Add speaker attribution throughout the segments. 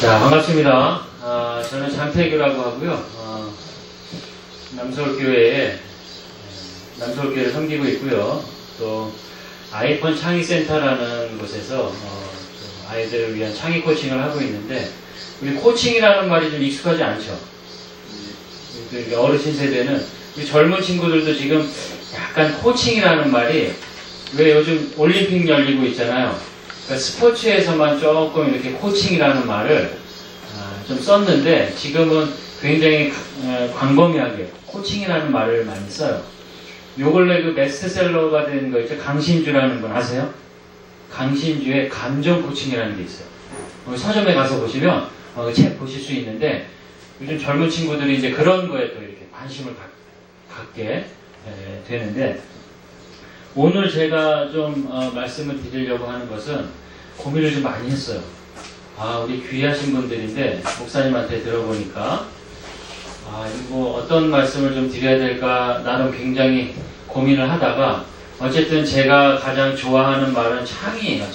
Speaker 1: 자, 반갑습니다. 저는 장태규라고 하고요. 남서울교회를 섬기고 있고요. 또 아이폰 창의센터라는 곳에서 아이들을 위한 창의 코칭을 하고 있는데, 우리 코칭이라는 말이 좀 익숙하지 않죠? 어르신 세대는, 우리 젊은 친구들도 지금 약간 코칭이라는 말이, 왜 요즘 올림픽 열리고 있잖아요. 그러니까 스포츠에서만 조금 이렇게 코칭이라는 말을 좀 썼는데, 지금은 굉장히 광범위하게 코칭이라는 말을 많이 써요. 요 근래 그 베스트셀러가 된 거 있죠? 강신주라는 분 아세요? 강신주의 감정 코칭이라는 게 있어요. 서점에 가서 보시면 책 보실 수 있는데, 요즘 젊은 친구들이 이제 그런 거에 또 이렇게 관심을 갖게 되는데, 오늘 제가 좀 말씀을 드리려고 하는 것은, 고민을 좀 많이 했어요. 우리 귀하신 분들인데 목사님한테 들어보니까 이거 어떤 말씀을 좀 드려야 될까 나름 굉장히 고민을 하다가, 어쨌든 제가 가장 좋아하는 말은 창의예요.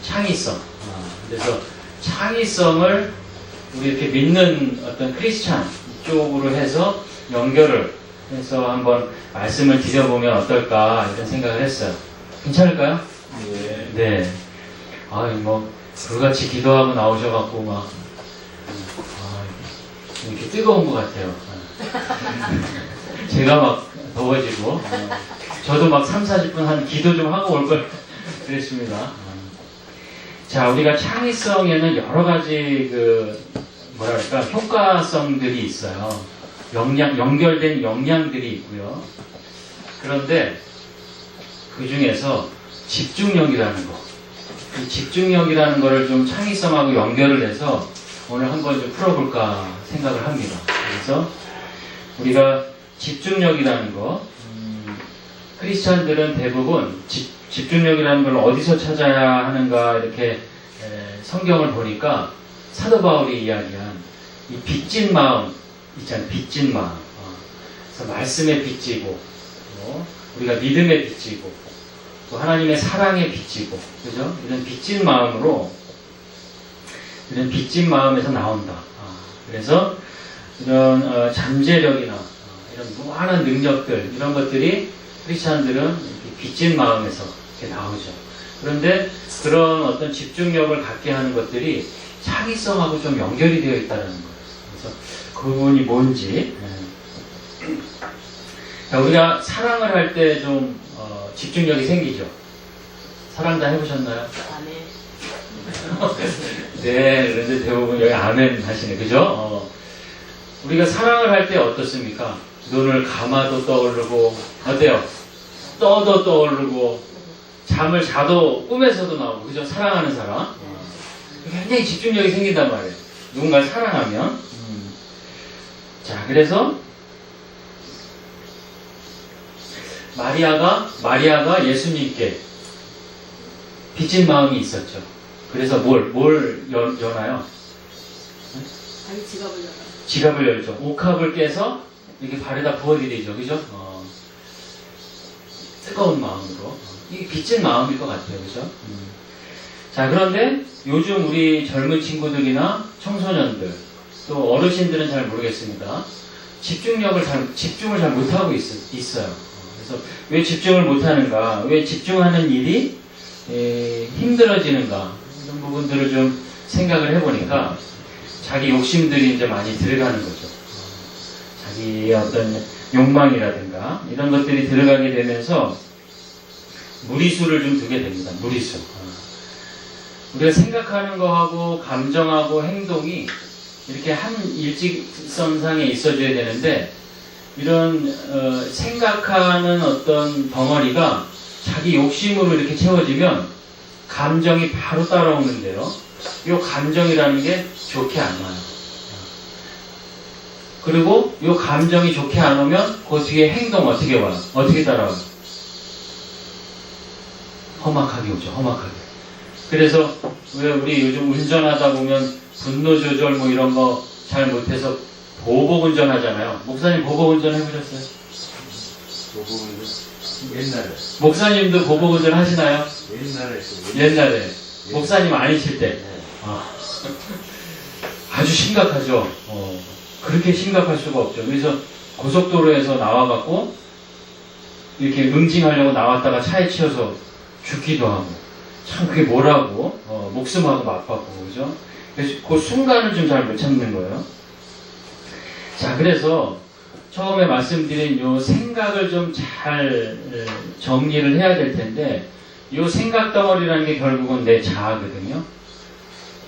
Speaker 1: 창의성. 그래서 창의성을 우리 이렇게 믿는 어떤 크리스찬 쪽으로 해서 연결을 해서 한번 말씀을 드려보면 어떨까 이런 생각을 했어요. 괜찮을까요? 네. 불같이 기도하고 나오셔갖고 이렇게 뜨거운 것 같아요. 제가 막 더워지고, 저도 막 30-40분 한 기도 좀 하고 올 걸 그랬습니다. 자, 우리가 창의성에는 여러 가지 효과성들이 있어요. 연결된 역량들이 있고요. 그런데 그 중에서 집중력이라는 거, 이 집중력이라는 거를 좀 창의성하고 연결을 해서 오늘 한번 좀 풀어볼까 생각을 합니다. 그래서 우리가 집중력이라는 거, 크리스찬들은 대부분 집중력이라는 걸 어디서 찾아야 하는가 이렇게 성경을 보니까 사도 바울이 이야기한 이 빚진 마음 있잖아요. 빚진 마음. 그래서 말씀에 빚지고, 우리가 믿음에 빚지고, 또 하나님의 사랑에 빚지고, 그죠? 이런 빚진 마음에서 나온다. 그래서 이런 잠재력이나 이런 무한한 능력들, 이런 것들이 크리스찬들은 빚진 마음에서 이렇게 나오죠. 그런데 그런 어떤 집중력을 갖게 하는 것들이 창의성하고 좀 연결이 되어 있다는 거예요. 그래서 그 부분이 뭔지. 우리가 사랑을 할 때 좀 집중력이 생기죠. 사랑 다 해보셨나요? 네, 그런데 대부분 여기 아멘 하시네, 그죠? 우리가 사랑을 할 때 어떻습니까? 눈을 감아도 떠오르고, 어때요? 떠도 떠오르고, 잠을 자도 꿈에서도 나오고, 그죠? 사랑하는 사람. 굉장히 집중력이 생긴단 말이에요. 누군가를 사랑하면. 자, 그래서 마리아가 예수님께 빚진 마음이 있었죠. 그래서 뭘 여나요?
Speaker 2: 자기 지갑을 열어요.
Speaker 1: 지갑을 열죠. 옥합을 깨서 이렇게 발에다 부어드리죠. 그죠? 뜨거운 마음으로. 이게 빚진 마음일 것 같아요. 그죠? 자, 그런데 요즘 우리 젊은 친구들이나 청소년들, 또 어르신들은 잘 모르겠습니다. 집중을 잘 못하고 있어요. 그래서 왜 집중을 못하는가? 왜 집중하는 일이 힘들어지는가? 이런 부분들을 좀 생각을 해보니까 자기 욕심들이 이제 많이 들어가는 거죠. 자기의 어떤 욕망이라든가 이런 것들이 들어가게 되면서 무리수를 좀 두게 됩니다. 무리수. 우리가 생각하는 거하고 감정하고 행동이 이렇게 한 일직선상에 있어줘야 되는데, 이런 생각하는 어떤 덩어리가 자기 욕심으로 이렇게 채워지면 감정이 바로 따라오는데요. 이 감정이라는 게 좋게 안 와요. 그리고 이 감정이 좋게 안 오면 그 뒤에 행동 어떻게 와요? 어떻게 따라와요? 험악하게 오죠. 험악하게. 그래서 왜 우리 요즘 운전하다 보면 분노 조절 이런 거 잘 못해서 보복 운전하잖아요. 목사님 보복 운전 해보셨어요?
Speaker 3: 보복 운전? 옛날에.
Speaker 1: 목사님도 보복 운전 하시나요?
Speaker 3: 옛날에.
Speaker 1: 옛날에. 목사님 아니실 때.
Speaker 3: 네.
Speaker 1: 아주 심각하죠. 그렇게 심각할 수가 없죠. 그래서 고속도로에서 나와갖고 이렇게 응징하려고 나왔다가 차에 치여서 죽기도 하고, 참 그게 뭐라고, 목숨하고 맞받고, 그죠? 그래서 그 순간을 좀 잘 못 참는 거예요. 자, 그래서 처음에 말씀드린 요 생각을 좀 잘 정리를 해야 될 텐데, 요 생각 덩어리라는 게 결국은 내 자아거든요.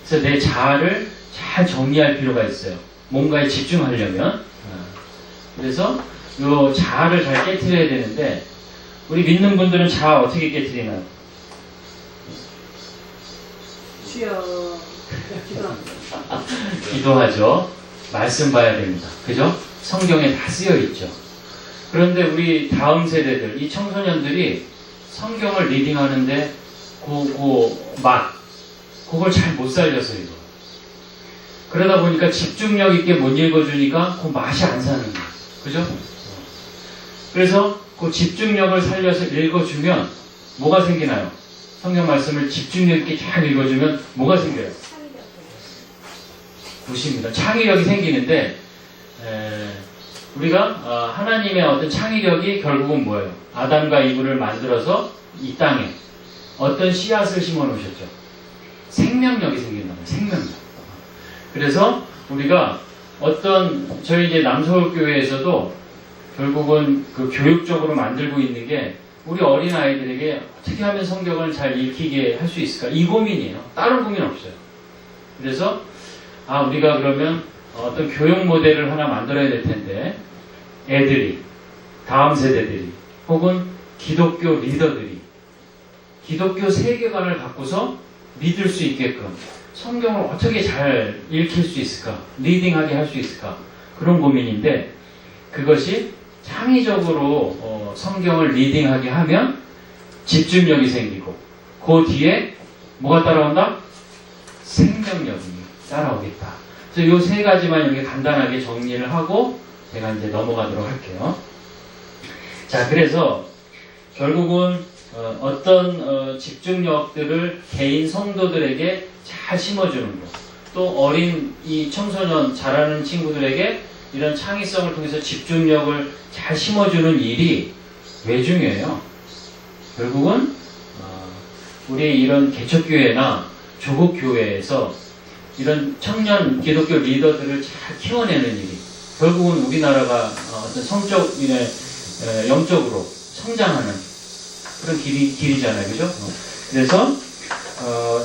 Speaker 1: 그래서 내 자아를 잘 정리할 필요가 있어요. 뭔가에 집중하려면. 그래서 요 자아를 잘 깨트려야 되는데, 우리 믿는 분들은 자아 어떻게 깨트리나요?
Speaker 2: 주여 기도합니다.
Speaker 1: 기도하죠. 말씀 봐야 됩니다. 그죠? 성경에 다 쓰여 있죠. 그런데 우리 다음 세대들, 이 청소년들이 성경을 리딩하는데 그걸 잘 못 살려서 이거. 그러다 보니까 집중력 있게 못 읽어주니까 그 맛이 안 사는 거예요. 그죠? 그래서 그 집중력을 살려서 읽어주면 뭐가 생기나요? 성경 말씀을 집중력 있게 잘 읽어주면 뭐가 생겨요? 굿입니다. 창의력이 생기는데, 우리가 하나님의 어떤 창의력이 결국은 뭐예요? 아담과 이브를 만들어서 이 땅에 어떤 씨앗을 심어 놓으셨죠? 생명력이 생긴다는 거예요. 생명력. 그래서 우리가 저희 이제 남서울교회에서도 결국은 그 교육적으로 만들고 있는 게 우리 어린 아이들에게 어떻게 하면 성경을 잘 읽히게 할 수 있을까? 이 고민이에요. 다른 고민 없어요. 그래서 우리가 그러면 어떤 교육 모델을 하나 만들어야 될 텐데, 애들이, 다음 세대들이, 혹은 기독교 리더들이 기독교 세계관을 갖고서 믿을 수 있게끔 성경을 어떻게 잘 읽힐 수 있을까? 리딩하게 할 수 있을까? 그런 고민인데, 그것이 창의적으로 성경을 리딩하게 하면 집중력이 생기고, 그 뒤에 뭐가 따라온다? 생명력이 따라오겠다. 그래서 이 세 가지만 이렇게 간단하게 정리를 하고 제가 이제 넘어가도록 할게요. 자, 그래서 결국은 어떤 집중력들을 개인 성도들에게 잘 심어주는 것, 또 어린 이 청소년 자라는 친구들에게 이런 창의성을 통해서 집중력을 잘 심어주는 일이 왜 중요해요? 결국은 우리 이런 개척교회나 조국교회에서 이런 청년 기독교 리더들을 잘 키워내는 일이 결국은 우리나라가 어떤 영적으로 성장하는 그런 길이잖아요. 그죠? 그래서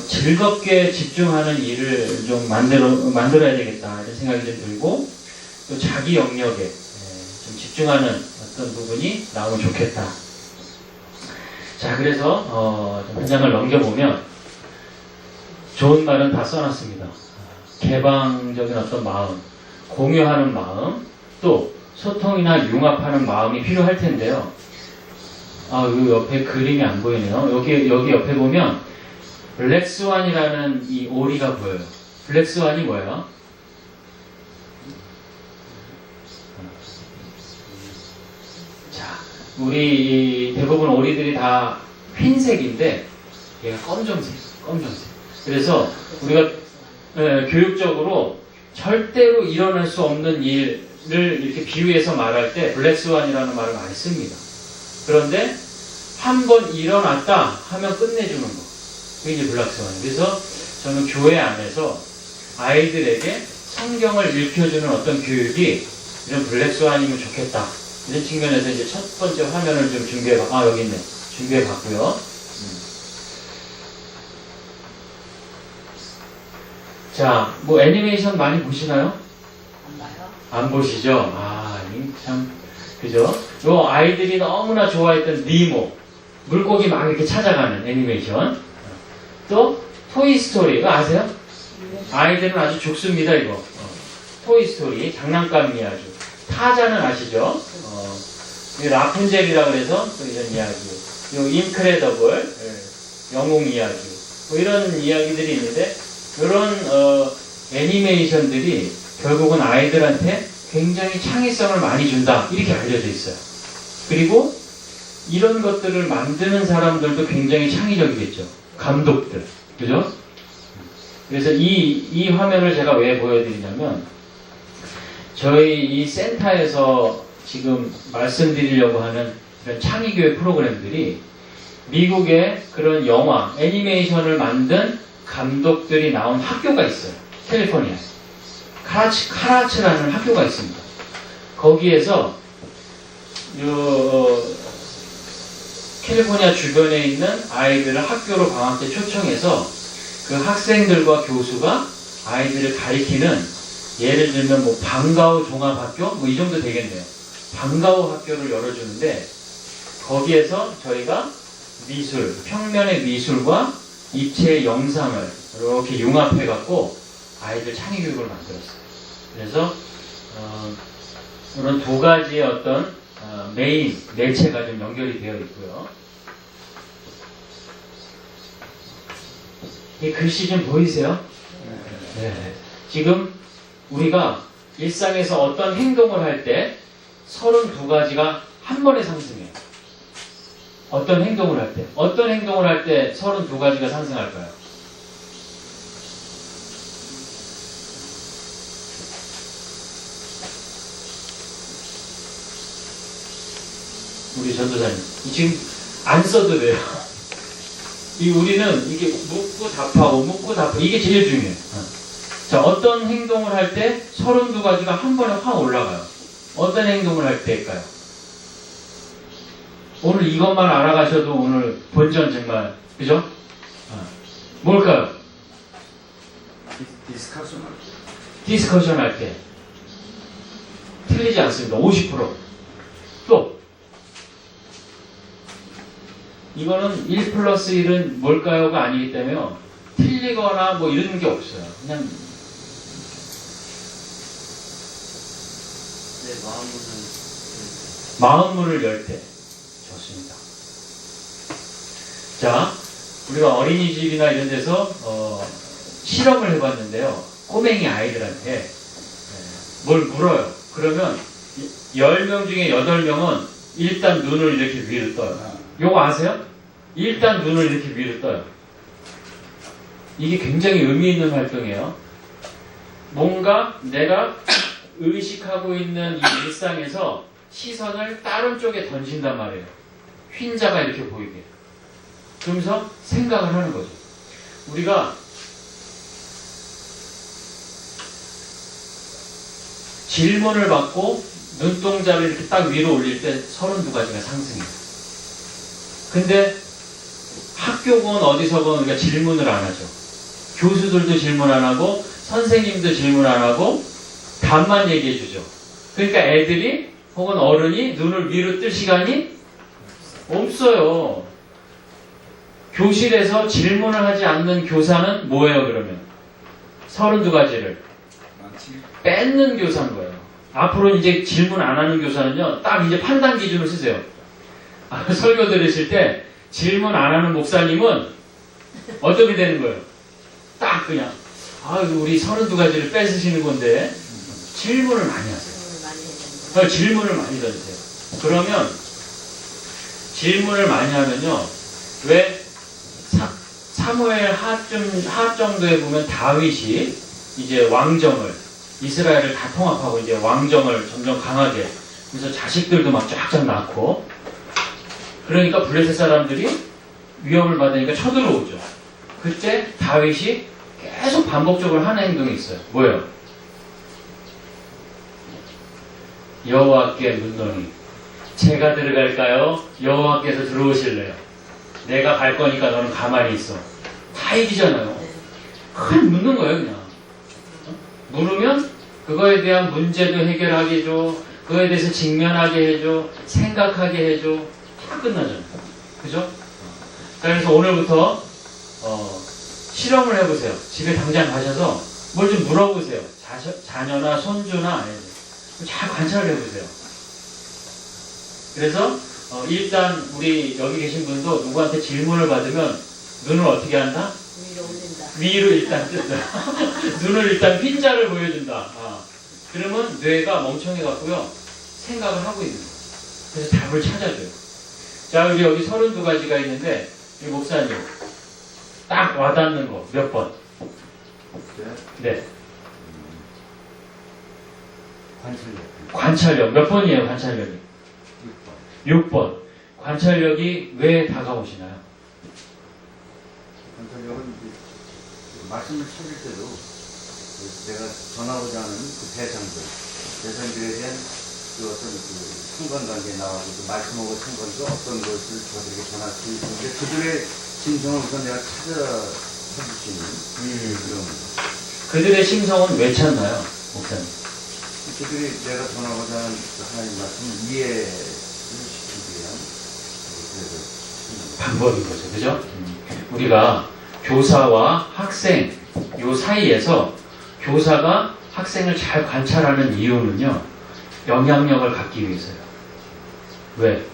Speaker 1: 즐겁게 집중하는 일을 좀 만들어야 되겠다 이런 생각이 좀 들고, 또 자기 영역에 좀 집중하는 어떤 부분이 나오면 좋겠다. 자, 그래서 한 장을 넘겨보면 좋은 말은 다 써놨습니다. 개방적인 어떤 마음, 공유하는 마음, 또 소통이나 융합하는 마음이 필요할 텐데요. 이 옆에 그림이 안 보이네요. 여기 옆에 보면 블랙스완이라는 이 오리가 보여요. 블랙스완이 뭐예요? 자, 우리 대부분 오리들이 다 흰색인데 얘가 검정색. 그래서 우리가 교육적으로 절대로 일어날 수 없는 일을 이렇게 비유해서 말할 때 블랙스완이라는 말을 많이 씁니다. 그런데 한번 일어났다 하면 끝내주는 거. 그게 이제 블랙스완. 그래서 저는 교회 안에서 아이들에게 성경을 읽혀주는 어떤 교육이 이런 블랙스완이면 좋겠다. 이런 측면에서 이제 첫 번째 화면을 좀 여기 있네. 준비해봤고요. 자, 뭐 애니메이션 많이 보시나요?
Speaker 2: 안 봐요?
Speaker 1: 안 보시죠? 참, 그죠? 요 아이들이 너무나 좋아했던 니모, 물고기 막 이렇게 찾아가는 애니메이션. 또 토이스토리, 이거 아세요? 아이들은 아주 죽습니다, 이거. 토이스토리, 장난감이 아주. 타자는 아시죠? 라푼젤이라 그래서 또 이런 이야기. 요 인크레더블, 영웅 이야기. 뭐 이런 이야기들이 있는데, 이런 애니메이션들이 결국은 아이들한테 굉장히 창의성을 많이 준다 이렇게 알려져 있어요. 그리고 이런 것들을 만드는 사람들도 굉장히 창의적이겠죠. 감독들, 그죠? 그래서 이 화면을 제가 왜 보여드리냐면, 저희 이 센터에서 지금 말씀드리려고 하는 이런 창의교육 프로그램들이 미국의 그런 영화, 애니메이션을 만든 감독들이 나온 학교가 있어요. 캘리포니아에. 카라츠라는 학교가 있습니다. 거기에서 캘리포니아 주변에 있는 아이들을 학교로 방학 때 초청해서 그 학생들과 교수가 아이들을 가리키는, 예를 들면 뭐 방과후 종합학교 뭐 이 정도 되겠네요. 방과후 학교를 열어주는데, 거기에서 저희가 미술, 평면의 미술과 입체의 영상을 이렇게 융합해 갖고 아이들 창의 교육을 만들었어요. 그래서 이런 두 가지의 어떤 메인 매체가 좀 연결이 되어 있고요. 이 글씨 좀 보이세요? 네. 지금 우리가 일상에서 어떤 행동을 할 때 32가지가 한 번에 상승해요. 어떤 행동을 할 때 32가지가 상승할까요? 우리 전도사님, 지금 안 써도 돼요. 우리는 이게 묻고 답하고 이게 제일 중요해요. 자, 어떤 행동을 할 때 32가지가 한 번에 확 올라가요. 어떤 행동을 할 때일까요? 오늘 이것만 알아가셔도 오늘 본전 정말, 그죠? 뭘까요? 디스커션 할 때. 틀리지 않습니다. 50%. 또, 이거는 1 플러스 1은 뭘까요가 아니기 때문에 틀리거나 뭐 이런 게 없어요. 그냥 마음문을 열 때. 좋습니다. 자, 우리가 어린이집이나 이런 데서 실험을 해봤는데요. 꼬맹이 아이들한테 뭘 물어요. 그러면 10명 중에 8명은 일단 눈을 이렇게 위로 떠요. 요거 아세요? 일단 눈을 이렇게 위로 떠요. 이게 굉장히 의미 있는 활동이에요. 뭔가 내가 의식하고 있는 이 일상에서 시선을 다른 쪽에 던진단 말이에요. 휜자가 이렇게 보이게. 그러면서 생각을 하는 거죠. 우리가 질문을 받고 눈동자를 이렇게 딱 위로 올릴 때 32가지가 상승해요. 근데 학교건 어디서건 우리가 질문을 안 하죠. 교수들도 질문 안 하고 선생님도 질문 안 하고 답만 얘기해 주죠. 그러니까 애들이 혹은 어른이 눈을 위로 뜰 시간이 없어요. 교실에서 질문을 하지 않는 교사는 뭐예요, 그러면? 32가지를 뺏는 교사인 거예요. 앞으로 이제 질문 안 하는 교사는요, 딱 이제 판단 기준을 쓰세요. 설교 들으실 때 질문 안 하는 목사님은 어떻게 되는 거예요? 딱 그냥, 우리 32가지를 뺏으시는 건데, 질문을 많이 하세요. 질문을 많이 던지세요. 그러면, 질문을 많이 하면요, 왜 사무엘 하 정도에 보면 다윗이 이제 왕정을, 이스라엘을 다 통합하고 이제 왕정을 점점 강하게, 그래서 자식들도 막 쫙쫙 낳고, 그러니까 블레셋 사람들이 위협을 받으니까 쳐들어오죠. 그때 다윗이 계속 반복적으로 하는 행동이 있어요. 뭐예요? 여호와께 묻노니 제가 들어갈까요? 여호와께서 들어오실래요? 내가 갈 거니까 너는 가만히 있어. 다 이기잖아요. 그냥 묻는 거예요, 그냥. 물으면 그거에 대한 문제도 해결하게 해줘, 그거에 대해서 직면하게 해줘, 생각하게 해줘. 다 끝나잖아요. 그죠? 그래서 오늘부터 실험을 해보세요. 집에 당장 가셔서 뭘 좀 물어보세요. 자녀나 손주나 아이들. 잘 관찰을 해보세요. 그래서 일단 우리 여기 계신 분도 누구한테 질문을 받으면 눈을 어떻게 한다?
Speaker 2: 위로 올린다.
Speaker 1: 위로 일단 뜬다. 눈을 일단 핀자를 보여준다. 그러면 뇌가 멍청해갖고요. 생각을 하고 있는 거예요. 그래서 답을 찾아줘요. 자, 우리 여기 32가지가 있는데, 이 목사님, 딱 와닿는 거 몇 번? 네.
Speaker 3: 관찰력.
Speaker 1: 관찰력. 몇 번이에요, 관찰력이?
Speaker 3: 6번.
Speaker 1: 6번. 관찰력이 왜 다가오시나요?
Speaker 3: 관찰력은 이제 말씀을 찾을 때도 내가 전하고자 하는 그 대상들에 대한 그 어떤 그 상관관계에 나와서 그 말씀하고 상관도 어떤 것을 저들에게 전할 수 있고 그들의 심성을 우선 내가 찾을 수 있는 그런
Speaker 1: 그들의 심성은 왜 찾나요, 목사님?
Speaker 3: 그들이 내가 전하고자 하는 그 하나님 말씀을 이해를 시키기 위한 그래서
Speaker 1: 방법인 거죠, 그죠? 우리가 교사와 학생 요 사이에서 교사가 학생을 잘 관찰하는 이유는요, 영향력을 갖기 위해서요. 왜?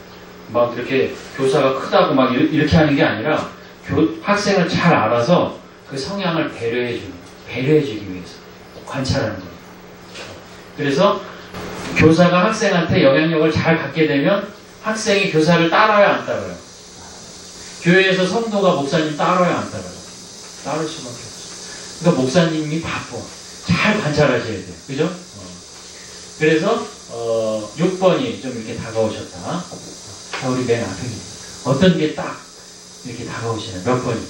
Speaker 1: 막 이렇게 교사가 크다고 막 이렇게 하는 게 아니라 학생을 잘 알아서 그 성향을 배려해주기 위해서 관찰하는 거예요. 그래서 교사가 학생한테 영향력을 잘 갖게 되면 학생이 교사를 따라요, 안 따라요? 교회에서 성도가 목사님 따라요, 안 따라요? 따를 수밖에 없어요. 그러니까 목사님이 바빠. 잘 관찰하셔야 돼요. 그죠? 그래서 6번이 좀 이렇게 다가오셨다. 자, 우리 맨 앞에 어떤 게 딱 이렇게 다가오시나요? 몇 번이?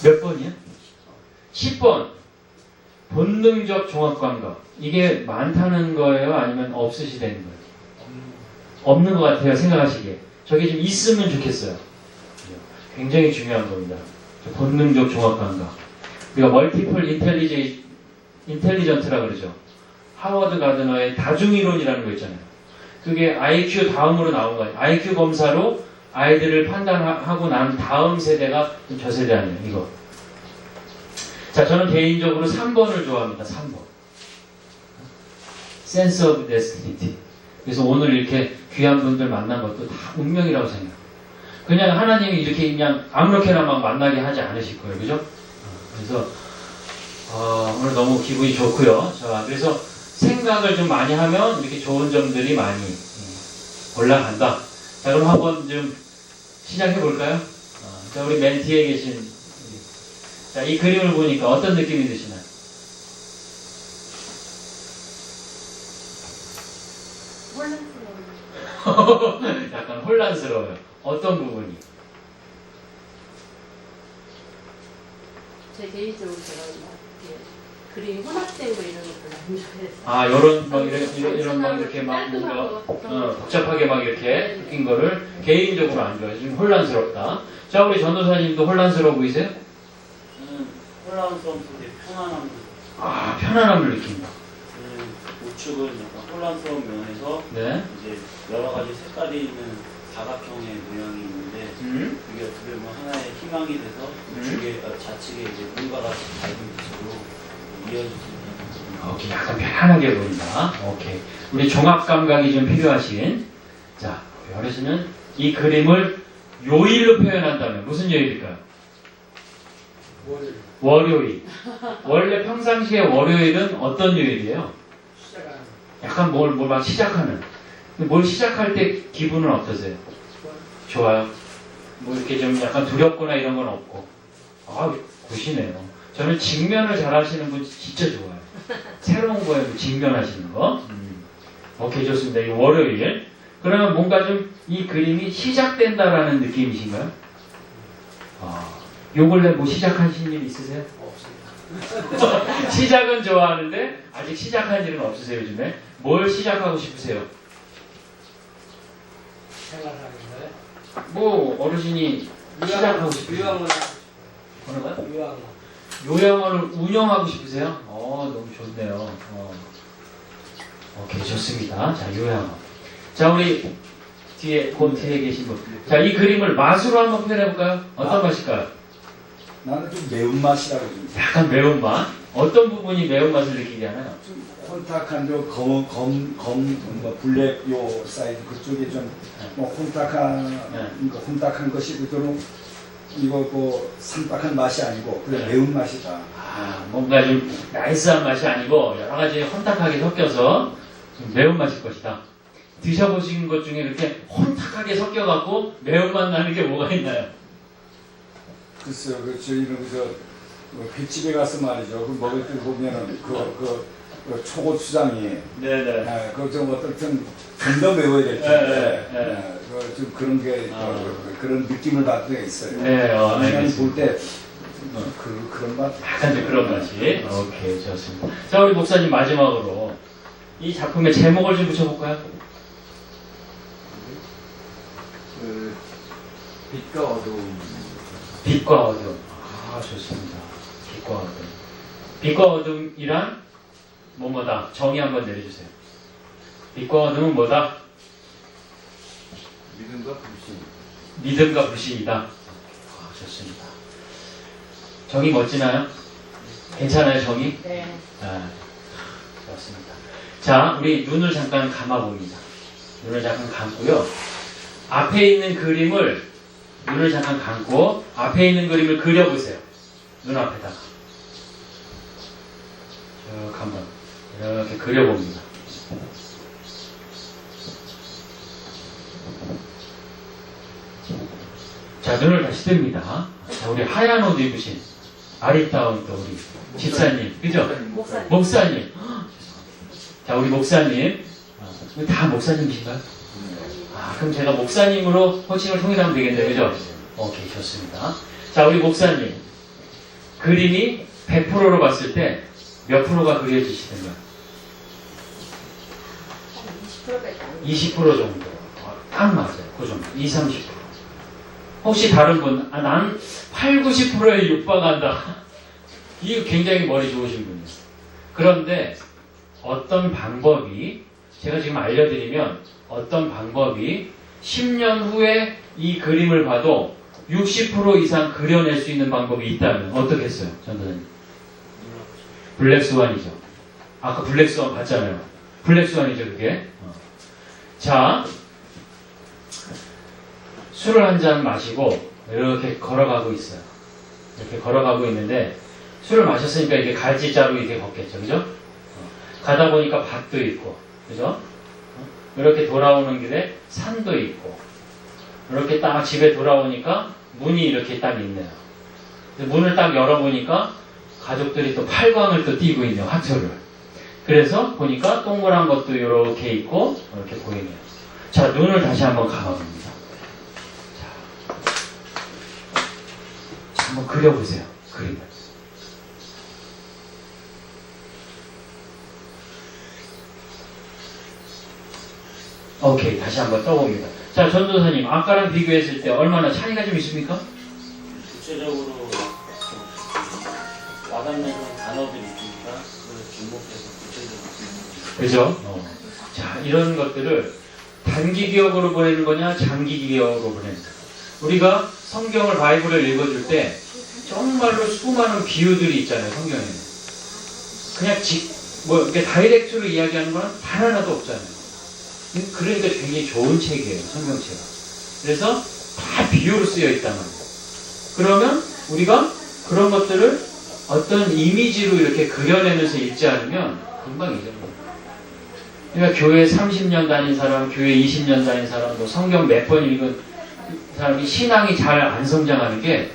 Speaker 1: 몇 번이요? 10번. 본능적 종합감각. 이게 많다는 거예요? 아니면 없으시다는 거예요? 없는 것 같아요, 생각하시기에. 저게 좀 있으면 좋겠어요. 굉장히 중요한 겁니다. 본능적 종합감각. 우리가 멀티플 인텔리전트라 그러죠. 하워드 가드너의 다중이론이라는 거 있잖아요. 그게 IQ 다음으로 나온 거예요. IQ 검사로 아이들을 판단하고 난 다음 세대가 저 세대 아니에요, 이거. 자, 저는 개인적으로 3번을 좋아합니다. 3번. Sense of Destiny. 그래서 오늘 이렇게 귀한 분들 만난 것도 다 운명이라고 생각해요. 그냥 하나님이 이렇게 그냥 아무렇게나 막 만나게 하지 않으실 거예요. 그죠? 그래서 오늘 너무 기분이 좋고요. 자, 그래서 생각을 좀 많이 하면 이렇게 좋은 점들이 많이 올라간다. 자, 그럼 한번 좀 시작해 볼까요? 자, 우리 맨 뒤에 계신 자, 이 그림을 보니까 어떤 느낌이 드시나요?
Speaker 2: 혼란스러워요.
Speaker 1: 약간 혼란스러워요. 어떤 부분이?
Speaker 2: 제 개인적으로 제가 이렇게 그림이 혼합된 거 이런 거 별로 안 좋아해서.
Speaker 1: 아, 요런, 막, 이런, 막, 이렇게 막,
Speaker 2: 깔끔한
Speaker 1: 뭔가,
Speaker 2: 거, 그런 거.
Speaker 1: 복잡하게 막 이렇게 느낀 거를 개인적으로 안 좋아해요. 좀 혼란스럽다. 자, 우리 전도사님도 혼란스러워 보이세요?
Speaker 4: 저는 혼란스러움인데 편안함.
Speaker 1: 아, 편안함을 느낀다.
Speaker 4: 우측은 약간 혼란스러운 면에서
Speaker 1: 네.
Speaker 4: 이제 여러 가지 색깔이 있는 다각형의 모양이 있는데 이게 어떻게 보면 하나의 희망이 돼서 우측에 좌측에 이제 뭔가가 밝은 빛으로 이어질 수 있는.
Speaker 1: 오케이, 약간 편안하게 보인다. 오케이. 우리 종합 감각이 좀 필요하신. 자, 우리 어르신은 이 그림을 요일로 표현한다면 무슨 요일일까요? 월요일. 원래 평상시에 월요일은 어떤 요일이에요? 약간 뭘 막 시작하는. 뭘 시작할 때 기분은 어떠세요? 좋아요. 뭐 이렇게 좀 약간 두렵거나 이런 건 없고. 아, 굿이네요. 저는 직면을 잘 하시는 분 진짜 좋아요. 새로운 거에 직면하시는 거. 오케이, 좋습니다. 이 월요일. 그러면 뭔가 좀 이 그림이 시작된다라는 느낌이신가요? 요 근래 뭐 시작하신 일 있으세요? 없습니다. 시작은 좋아하는데 아직 시작한 일은 없으세요, 요즘에? 뭘 시작하고 싶으세요?
Speaker 5: 생활하는데
Speaker 1: 뭐 어르신이 시작하고 싶으세요?
Speaker 5: 요양원
Speaker 1: 어느 거요?
Speaker 5: 요양원
Speaker 1: 요양원을 운영하고 싶으세요? 너무 좋네요. 오케이, 좋습니다. 자, 요양원. 자, 우리 뒤에 계신 분. 자, 이 그림을 맛으로 한번 표현해볼까요? 어떤 맛일까요?
Speaker 6: 나는 좀 매운맛이라고 좀
Speaker 1: 약간 매운맛. 어떤 부분이 매운맛을 느끼게 하나요?
Speaker 6: 혼탁한 요 뭐 블랙 요 사이드 그쪽에 좀 뭐 혼탁한 것이 그대로 이거 뭐 산박한 맛이 아니고 그냥 매운맛이다.
Speaker 1: 뭔가 좀 나이스한 맛이 아니고 여러 가지 혼탁하게 섞여서 좀 매운맛일 것이다. 드셔보신 것 중에 이렇게 혼탁하게 섞여갖고 매운맛 나는 게 뭐가 있나요?
Speaker 6: 글쎄요, 저희는 횟집에 가서 말이죠. 그 먹을 때 보면은 그 초고추장이
Speaker 1: 네네.
Speaker 6: 그좀 어떨든 좀 더 매워야 될 텐데 좀 그런 게 그런 느낌을 받을 때가 있어요.
Speaker 1: 네,
Speaker 6: 그냥
Speaker 1: 알겠습니다.
Speaker 6: 볼때 그런 맛.
Speaker 1: 약간 좀 그런 맛이. 오케이, 좋습니다. 자, 우리 목사님 마지막으로 이 작품의 제목을 좀 붙여볼까요?
Speaker 3: 그 빛과 어두움.
Speaker 1: 빛과 어둠. 아, 좋습니다. 빛과 어둠. 빛과 어둠이란 뭐뭐다. 정의 한번 내려주세요. 빛과 어둠은 뭐다?
Speaker 3: 믿음과 불신.
Speaker 1: 믿음과 불신이다. 아, 좋습니다. 정의 멋지나요? 괜찮아요, 정의?
Speaker 2: 네.
Speaker 1: 아, 좋습니다. 자, 우리 눈을 잠깐 감아봅니다. 눈을 잠깐 감고요. 앞에 있는 그림을, 눈을 잠깐 감고, 앞에 있는 그림을 그려보세요. 눈앞에다가. 쭉 한번, 이렇게 그려봅니다. 자, 눈을 다시 뜹니다. 자, 우리 하얀 옷 입으신 아리따운 또 우리 집사님, 그죠?
Speaker 2: 목사님.
Speaker 1: 목사님. 자, 우리 목사님. 다 목사님이신가요? 아, 그럼 제가 목사님으로 호칭을 통일하면 되겠네요. 그죠? 오케이, 좋습니다. 자, 우리 목사님. 그림이 100%로 봤을 때 몇 프로가 그려지시던가요?
Speaker 2: 20%밖에 안 돼요.
Speaker 1: 20% 정도. 딱 맞아요. 그 정도. 20, 30%. 혹시 다른 분, 난 8, 90%에 육박한다. 이거 굉장히 머리 좋으신 분이에요. 그런데 어떤 방법이, 제가 지금 알려드리면 어떤 방법이 10년 후에 이 그림을 봐도 60% 이상 그려낼 수 있는 방법이 있다면 어떻겠어요, 전도사님? 블랙스완이죠. 아까 블랙스완 봤잖아요. 블랙스완이죠, 그게. 자, 술을 한 잔 마시고 이렇게 걸어가고 있어요. 이렇게 걸어가고 있는데 술을 마셨으니까 이게 갈지자로 이렇게 걷겠죠, 그죠? 가다 보니까 밭도 있고, 그죠? 이렇게 돌아오는 길에 산도 있고, 이렇게 딱 집에 돌아오니까 문이 이렇게 딱 있네요. 문을 딱 열어보니까 가족들이 또 팔광을 또 띄고 있네요, 화초를. 그래서 보니까 동그란 것도 이렇게 있고, 이렇게 보이네요. 자, 눈을 다시 한번 감아봅니다. 자, 한번 그려보세요, 그림을. 오케이, 다시 한번 떠봅니다. 자, 전도사님, 아까랑 비교했을 때 얼마나 차이가 좀 있습니까?
Speaker 4: 구체적으로 와닿는 그런 단어들이 있으니까 그걸 주목해서 구체적으로
Speaker 1: 그죠? 자, 이런 것들을 단기 기억으로 보내는 거냐, 장기 기억으로 보내는 거냐. 우리가 성경을, 바이블을 읽어줄 때 정말로 수많은 비유들이 있잖아요, 성경에는. 그냥 이렇게 다이렉트로 이야기하는 건 단 하나도 없잖아요. 그러니까 굉장히 좋은 책이에요, 성경책은. 그래서 다 비유로 쓰여 있단 말이에요. 그러면 우리가 그런 것들을 어떤 이미지로 이렇게 그려내면서 읽지 않으면 금방 잊어버려요. 그러니까 교회 30년 다닌 사람, 교회 20년 다닌 사람, 뭐 성경 몇 번 읽은 사람이 신앙이 잘 안 성장하는 게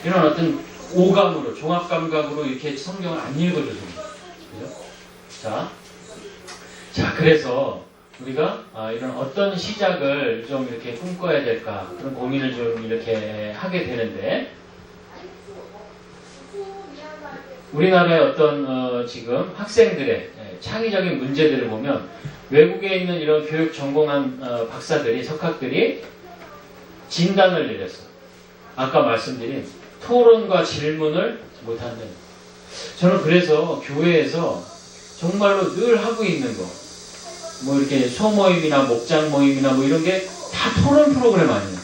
Speaker 1: 이런 어떤 오감으로, 종합감각으로 이렇게 성경을 안 읽어줘서 그래요. 자, 그래서 우리가 이런 어떤 시작을 좀 이렇게 꿈꿔야 될까 그런 고민을 좀 이렇게 하게 되는데, 우리나라의 어떤 지금 학생들의 창의적인 문제들을 보면 외국에 있는 이런 교육 전공한 박사들이, 석학들이 진단을 내렸어. 아까 말씀드린 토론과 질문을 못한다는. 저는 그래서 교회에서 정말로 늘 하고 있는 거, 뭐 이렇게 소모임이나 목장 모임이나 뭐 이런 게 다 토론 프로그램 아니에요.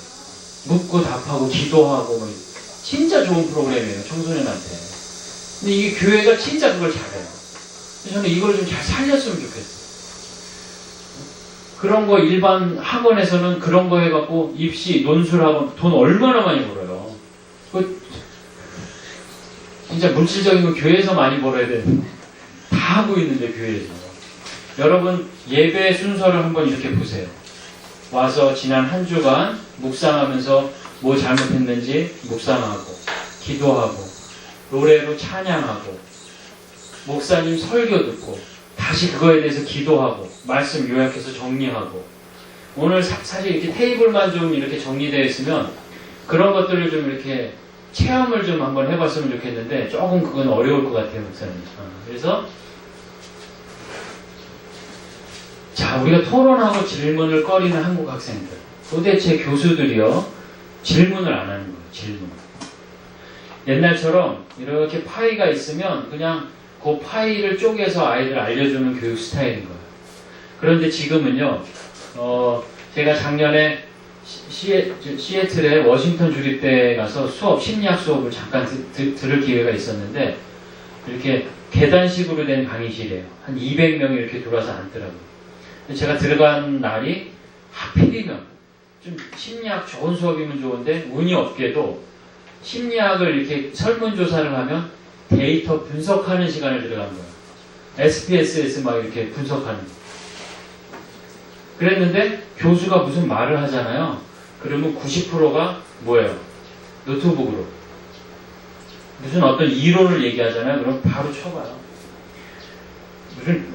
Speaker 1: 묻고 답하고 기도하고 뭐 진짜 좋은 프로그램이에요, 청소년한테. 근데 이게 교회가 진짜 그걸 잘해요. 저는 이걸 좀 잘 살렸으면 좋겠어요. 그런 거 일반 학원에서는 그런 거 해갖고 입시, 논술학원 돈 얼마나 많이 벌어요. 진짜 물질적인 건 교회에서 많이 벌어야 되는데 다 하고 있는데 교회에서. 여러분 예배 순서를 한번 이렇게 보세요. 와서 지난 한 주간 묵상하면서 뭐 잘못했는지 묵상하고, 기도하고 노래로 찬양하고 목사님 설교 듣고 다시 그거에 대해서 기도하고 말씀 요약해서 정리하고 오늘 사실 이렇게 테이블만 좀 이렇게 정리되어 있으면 그런 것들을 좀 이렇게 체험을 좀 한번 해봤으면 좋겠는데 조금 그건 어려울 것 같아요, 목사님. 그래서 자, 우리가 토론하고 질문을 꺼리는 한국 학생들. 도대체 교수들이요, 질문을 안 하는 거예요, 질문. 옛날처럼 이렇게 파이가 있으면 그냥 그 파이를 쪼개서 아이들 알려주는 교육 스타일인 거예요. 그런데 지금은요, 제가 작년에 시애틀에 워싱턴 주립대에 가서 심리학 수업을 잠깐 들을 기회가 있었는데, 이렇게 계단식으로 된 강의실이에요. 한 200명이 이렇게 들어와서 앉더라고요. 제가 들어간 날이 하필이면 좀 심리학 좋은 수업이면 좋은데 운이 없게도 심리학을 이렇게 설문조사를 하면 데이터 분석하는 시간을 들어간 거예요. SPSS 막 이렇게 분석하는 거. 그랬는데 교수가 무슨 말을 하잖아요. 그러면 90%가 뭐예요? 노트북으로. 무슨 어떤 이론을 얘기하잖아요. 그럼 바로 쳐봐요.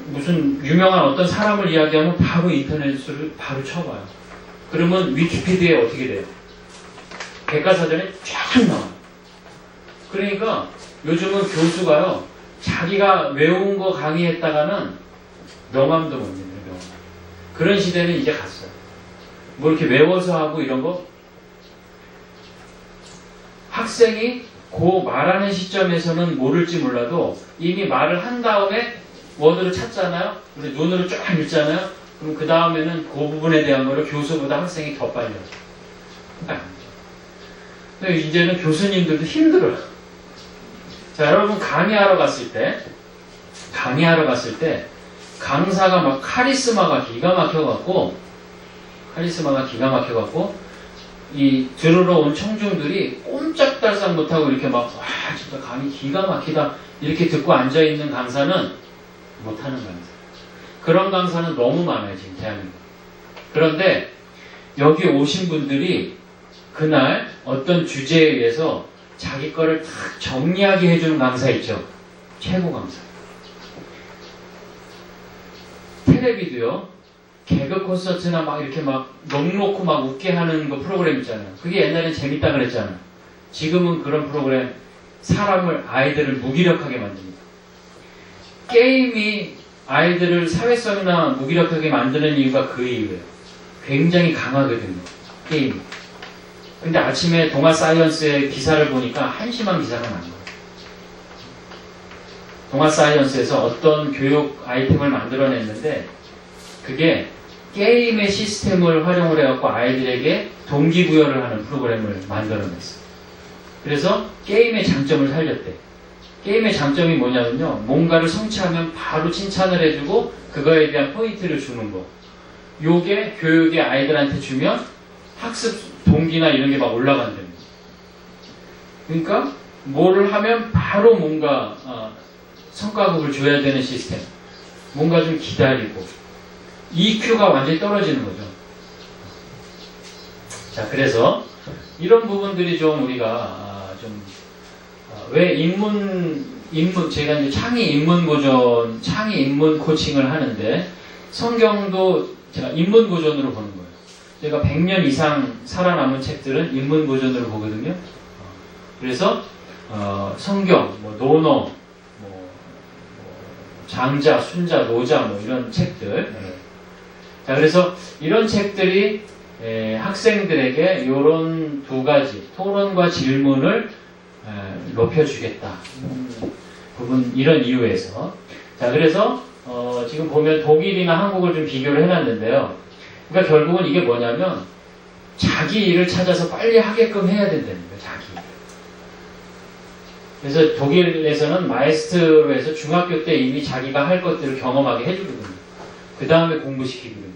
Speaker 1: 무슨 유명한 어떤 사람을 이야기하면 바로 인터넷을 바로 쳐봐요. 그러면 위키피디아에 어떻게 돼요? 백과사전에 쫙 나와요. 그러니까 요즘은 교수가요, 자기가 외운 거 강의했다가는 명함도 못 내요. 명함. 그런 시대는 이제 갔어요. 뭐 이렇게 외워서 하고 이런 거. 학생이 그 말하는 시점에서는 모를지 몰라도 이미 말을 한 다음에 워드를 찾잖아요. 우리 눈으로 쫙 읽잖아요. 그럼 그 다음에는 그 부분에 대한 거를 교수보다 학생이 더 빨리 해요. 근데 이제는 교수님들도 힘들어요. 자, 여러분 강의하러 갔을 때 강사가 막 카리스마가 기가 막혀갖고 이 들으러 온 청중들이 꼼짝달싹 못하고 이렇게 막 와 진짜 강의 기가 막히다 이렇게 듣고 앉아있는 강사는 못하는 강사. 그런 강사는 너무 많아요, 지금 대한민국. 그런데 여기 오신 분들이 그날 어떤 주제에 의해서 자기 거를 탁 정리하게 해주는 강사 있죠. 최고 강사. 텔레비도요, 개그 콘서트나 막 이렇게 막 넉놓고 막 웃게 하는 거 프로그램 있잖아요. 그게 옛날엔 재밌다 그랬잖아요. 지금은 그런 프로그램 아이들을 무기력하게 만듭니다. 게임이 아이들을 사회성이나 무기력하게 만드는 이유가 그 이유예요. 굉장히 강하거든요, 게임이. 근데 아침에 동아 사이언스의 기사를 보니까 한심한 기사가 난 거예요. 동아 사이언스에서 어떤 교육 아이템을 만들어냈는데 그게 게임의 시스템을 활용을 해갖고 아이들에게 동기부여를 하는 프로그램을 만들어냈어요. 그래서 게임의 장점을 살렸대. 게임의 장점이 뭐냐면요, 뭔가를 성취하면 바로 칭찬을 해주고 그거에 대한 포인트를 주는 거. 요게 교육에 아이들한테 주면 학습 동기나 이런 게 막 올라간답니다. 그러니까 뭐를 하면 바로 뭔가 성과급을 줘야 되는 시스템. 뭔가 좀 기다리고 EQ가 완전히 떨어지는 거죠. 자, 그래서 이런 부분들이 좀 우리가 왜 제가 이제 창의 인문 코칭을 하는데 성경도 제가 인문 고전으로 보는 거예요. 제가 100년 이상 살아남은 책들은 인문 고전으로 보거든요. 그래서 성경, 논어, 장자, 순자, 노자 이런 책들. 자, 그래서 이런 책들이 학생들에게 이런 두 가지 토론과 질문을 높여주겠다. 부분 이런 이유에서. 자, 그래서 지금 보면 독일이나 한국을 좀 비교를 해놨는데요. 그러니까 결국은 이게 뭐냐면 자기 일을 찾아서 빨리 하게끔 해야 된다는 거예요. 자기 일. 그래서 독일에서는 마에스트로에서 중학교 때 이미 자기가 할 것들을 경험하게 해주거든요. 그 다음에 공부시키거든요.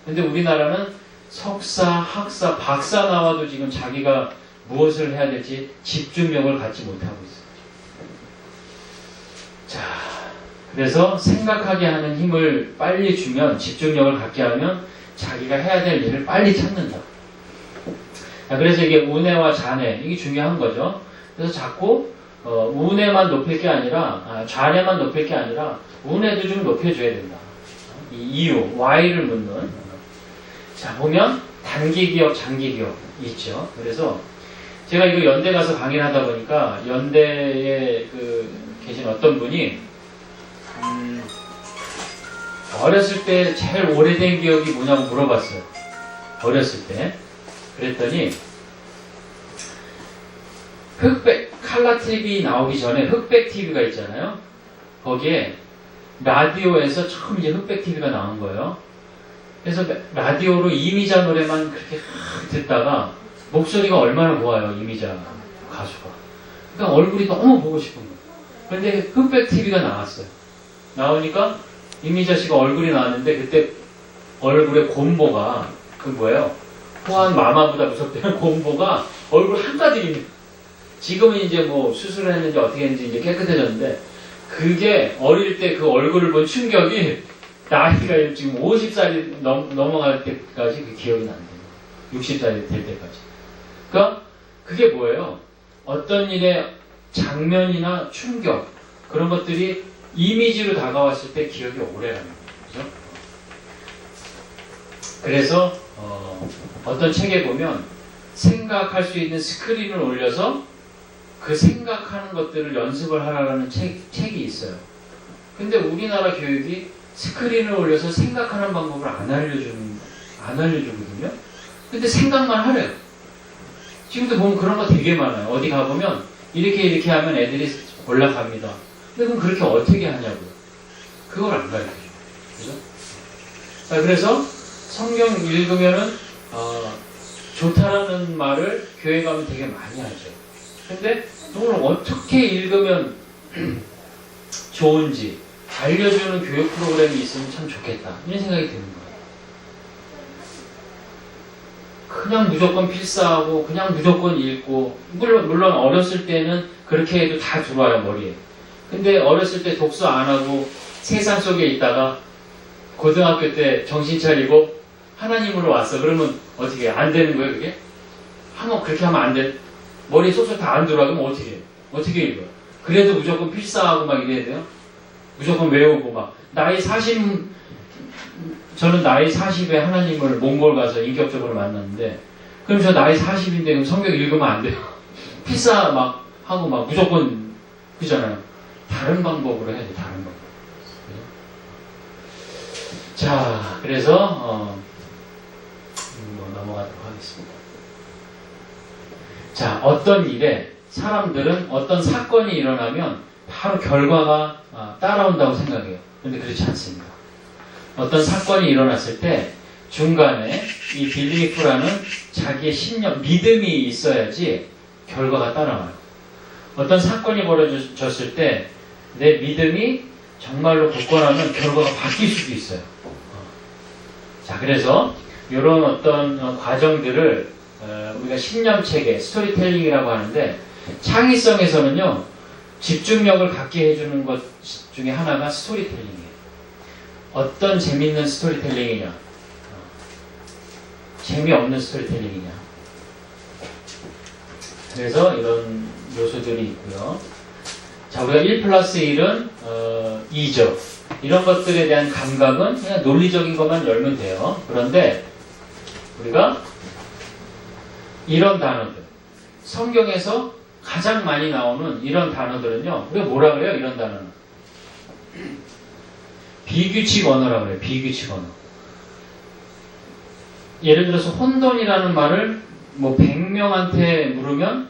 Speaker 1: 근데 우리나라는 석사, 학사, 박사 나와도 지금 자기가 무엇을 해야 될지 집중력을 갖지 못하고 있어요. 자, 그래서 생각하게 하는 힘을 빨리 주면, 집중력을 갖게 하면 자기가 해야 될 일을 빨리 찾는다. 자, 그래서 이게 우뇌와 자뇌, 이게 중요한 거죠. 그래서 자꾸 우뇌만 높일 게 아니라 좌뇌만 높일 게 아니라 우뇌도 좀 높여줘야 된다. 이 이유, why를 묻는. 자, 보면 단기 기억, 장기 기억 있죠. 그래서 제가 이거 연대 가서 강의를 하다 보니까 연대에 계신 어떤 분이 어렸을 때 제일 오래된 기억이 뭐냐고 물어봤어요. 어렸을 때. 그랬더니 칼라 TV 나오기 전에 흑백 TV가 있잖아요. 거기에 라디오에서 처음 이제 흑백 TV가 나온 거예요. 그래서 라디오로 이미자 노래만 그렇게 듣다가 목소리가 얼마나 좋아요, 이미자 가수가. 그러니까 얼굴이 너무 보고 싶은 거예요. 그런데 흑백 TV가 나왔어요. 나오니까 이미자 씨가 얼굴이 나왔는데 그때 얼굴에 곰보가 뭐예요? 호환 마마보다 무섭다는 곰보가 얼굴 한가득입니다. 지금은 이제 뭐 수술을 했는지 어떻게 했는지 이제 깨끗해졌는데 그게 어릴 때 그 얼굴을 본 충격이 나이가 지금 50살이 넘어갈 때까지 그 기억이 난대요. 60살이 될 때까지. 그러니까 그게 뭐예요? 어떤 일의 장면이나 충격 그런 것들이 이미지로 다가왔을 때 기억이 오래 가는 거죠. 그래서 어떤 책에 보면 생각할 수 있는 스크린을 올려서 그 생각하는 것들을 연습을 하라는 책이 있어요. 근데 우리나라 교육이 스크린을 올려서 생각하는 방법을 안 알려주거든요. 근데 생각만 하래요. 지금도 보면 그런 거 되게 많아요. 어디 가보면 이렇게 하면 애들이 올라갑니다. 근데 그럼 그렇게 어떻게 하냐고요. 그걸 안 가르쳐줘요. 그죠? 자, 그래서 성경 읽으면은 좋다라는 말을 교회 가면 되게 많이 하죠. 근데 그걸 어떻게 읽으면 좋은지 알려주는 교육 프로그램이 있으면 참 좋겠다. 이런 생각이 드는 거예요. 그냥 무조건 필사하고 그냥 무조건 읽고 물론 어렸을 때는 그렇게 해도 다 들어와요, 머리에. 근데 어렸을 때 독서 안 하고 세상 속에 있다가 고등학교 때 정신 차리고 하나님으로 왔어. 그러면 어떻게 안 되는 거예요, 그게? 그렇게 하면 안 돼. 머리에 쏙쏙 다 안 들어와. 그럼 어떻게 해요? 어떻게 읽어요? 그래도 무조건 필사하고 막 이래야 돼요? 무조건 외우고 막. 저는 나이 40에 하나님을 몽골 가서 인격적으로 만났는데, 그럼 저 나이 40인데 그럼 성경 읽으면 안 돼요? 필사 막 하고 막 무조건, 그잖아요. 다른 방법으로 해야 돼, 다른 방법. 자, 그래서, 넘어가도록 하겠습니다. 자, 어떤 일에 사람들은 어떤 사건이 일어나면 바로 결과가 따라온다고 생각해요. 근데 그렇지 않습니다. 어떤 사건이 일어났을 때 중간에 이 빌리프라는 자기의 신념, 믿음이 있어야지 결과가 따라와요. 어떤 사건이 벌어졌을 때 내 믿음이 정말로 굳건하면 결과가 바뀔 수도 있어요. 자, 그래서 이런 어떤 과정들을 우리가 신념체계, 스토리텔링이라고 하는데 창의성에서는요, 집중력을 갖게 해주는 것 중에 하나가 스토리텔링이에요. 어떤 재밌는 스토리텔링이냐, 재미없는 스토리텔링이냐. 그래서 이런 요소들이 있고요. 자, 우리가 1+1은 2죠. 이런 것들에 대한 감각은 그냥 논리적인 것만 열면 돼요. 그런데 우리가 이런 단어들, 성경에서 가장 많이 나오는 이런 단어들은요, 우리가 뭐라 그래요? 이런 단어는 비규칙 언어라고 그래요. 비규칙 언어. 예를 들어서 혼돈이라는 말을 100명한테 물으면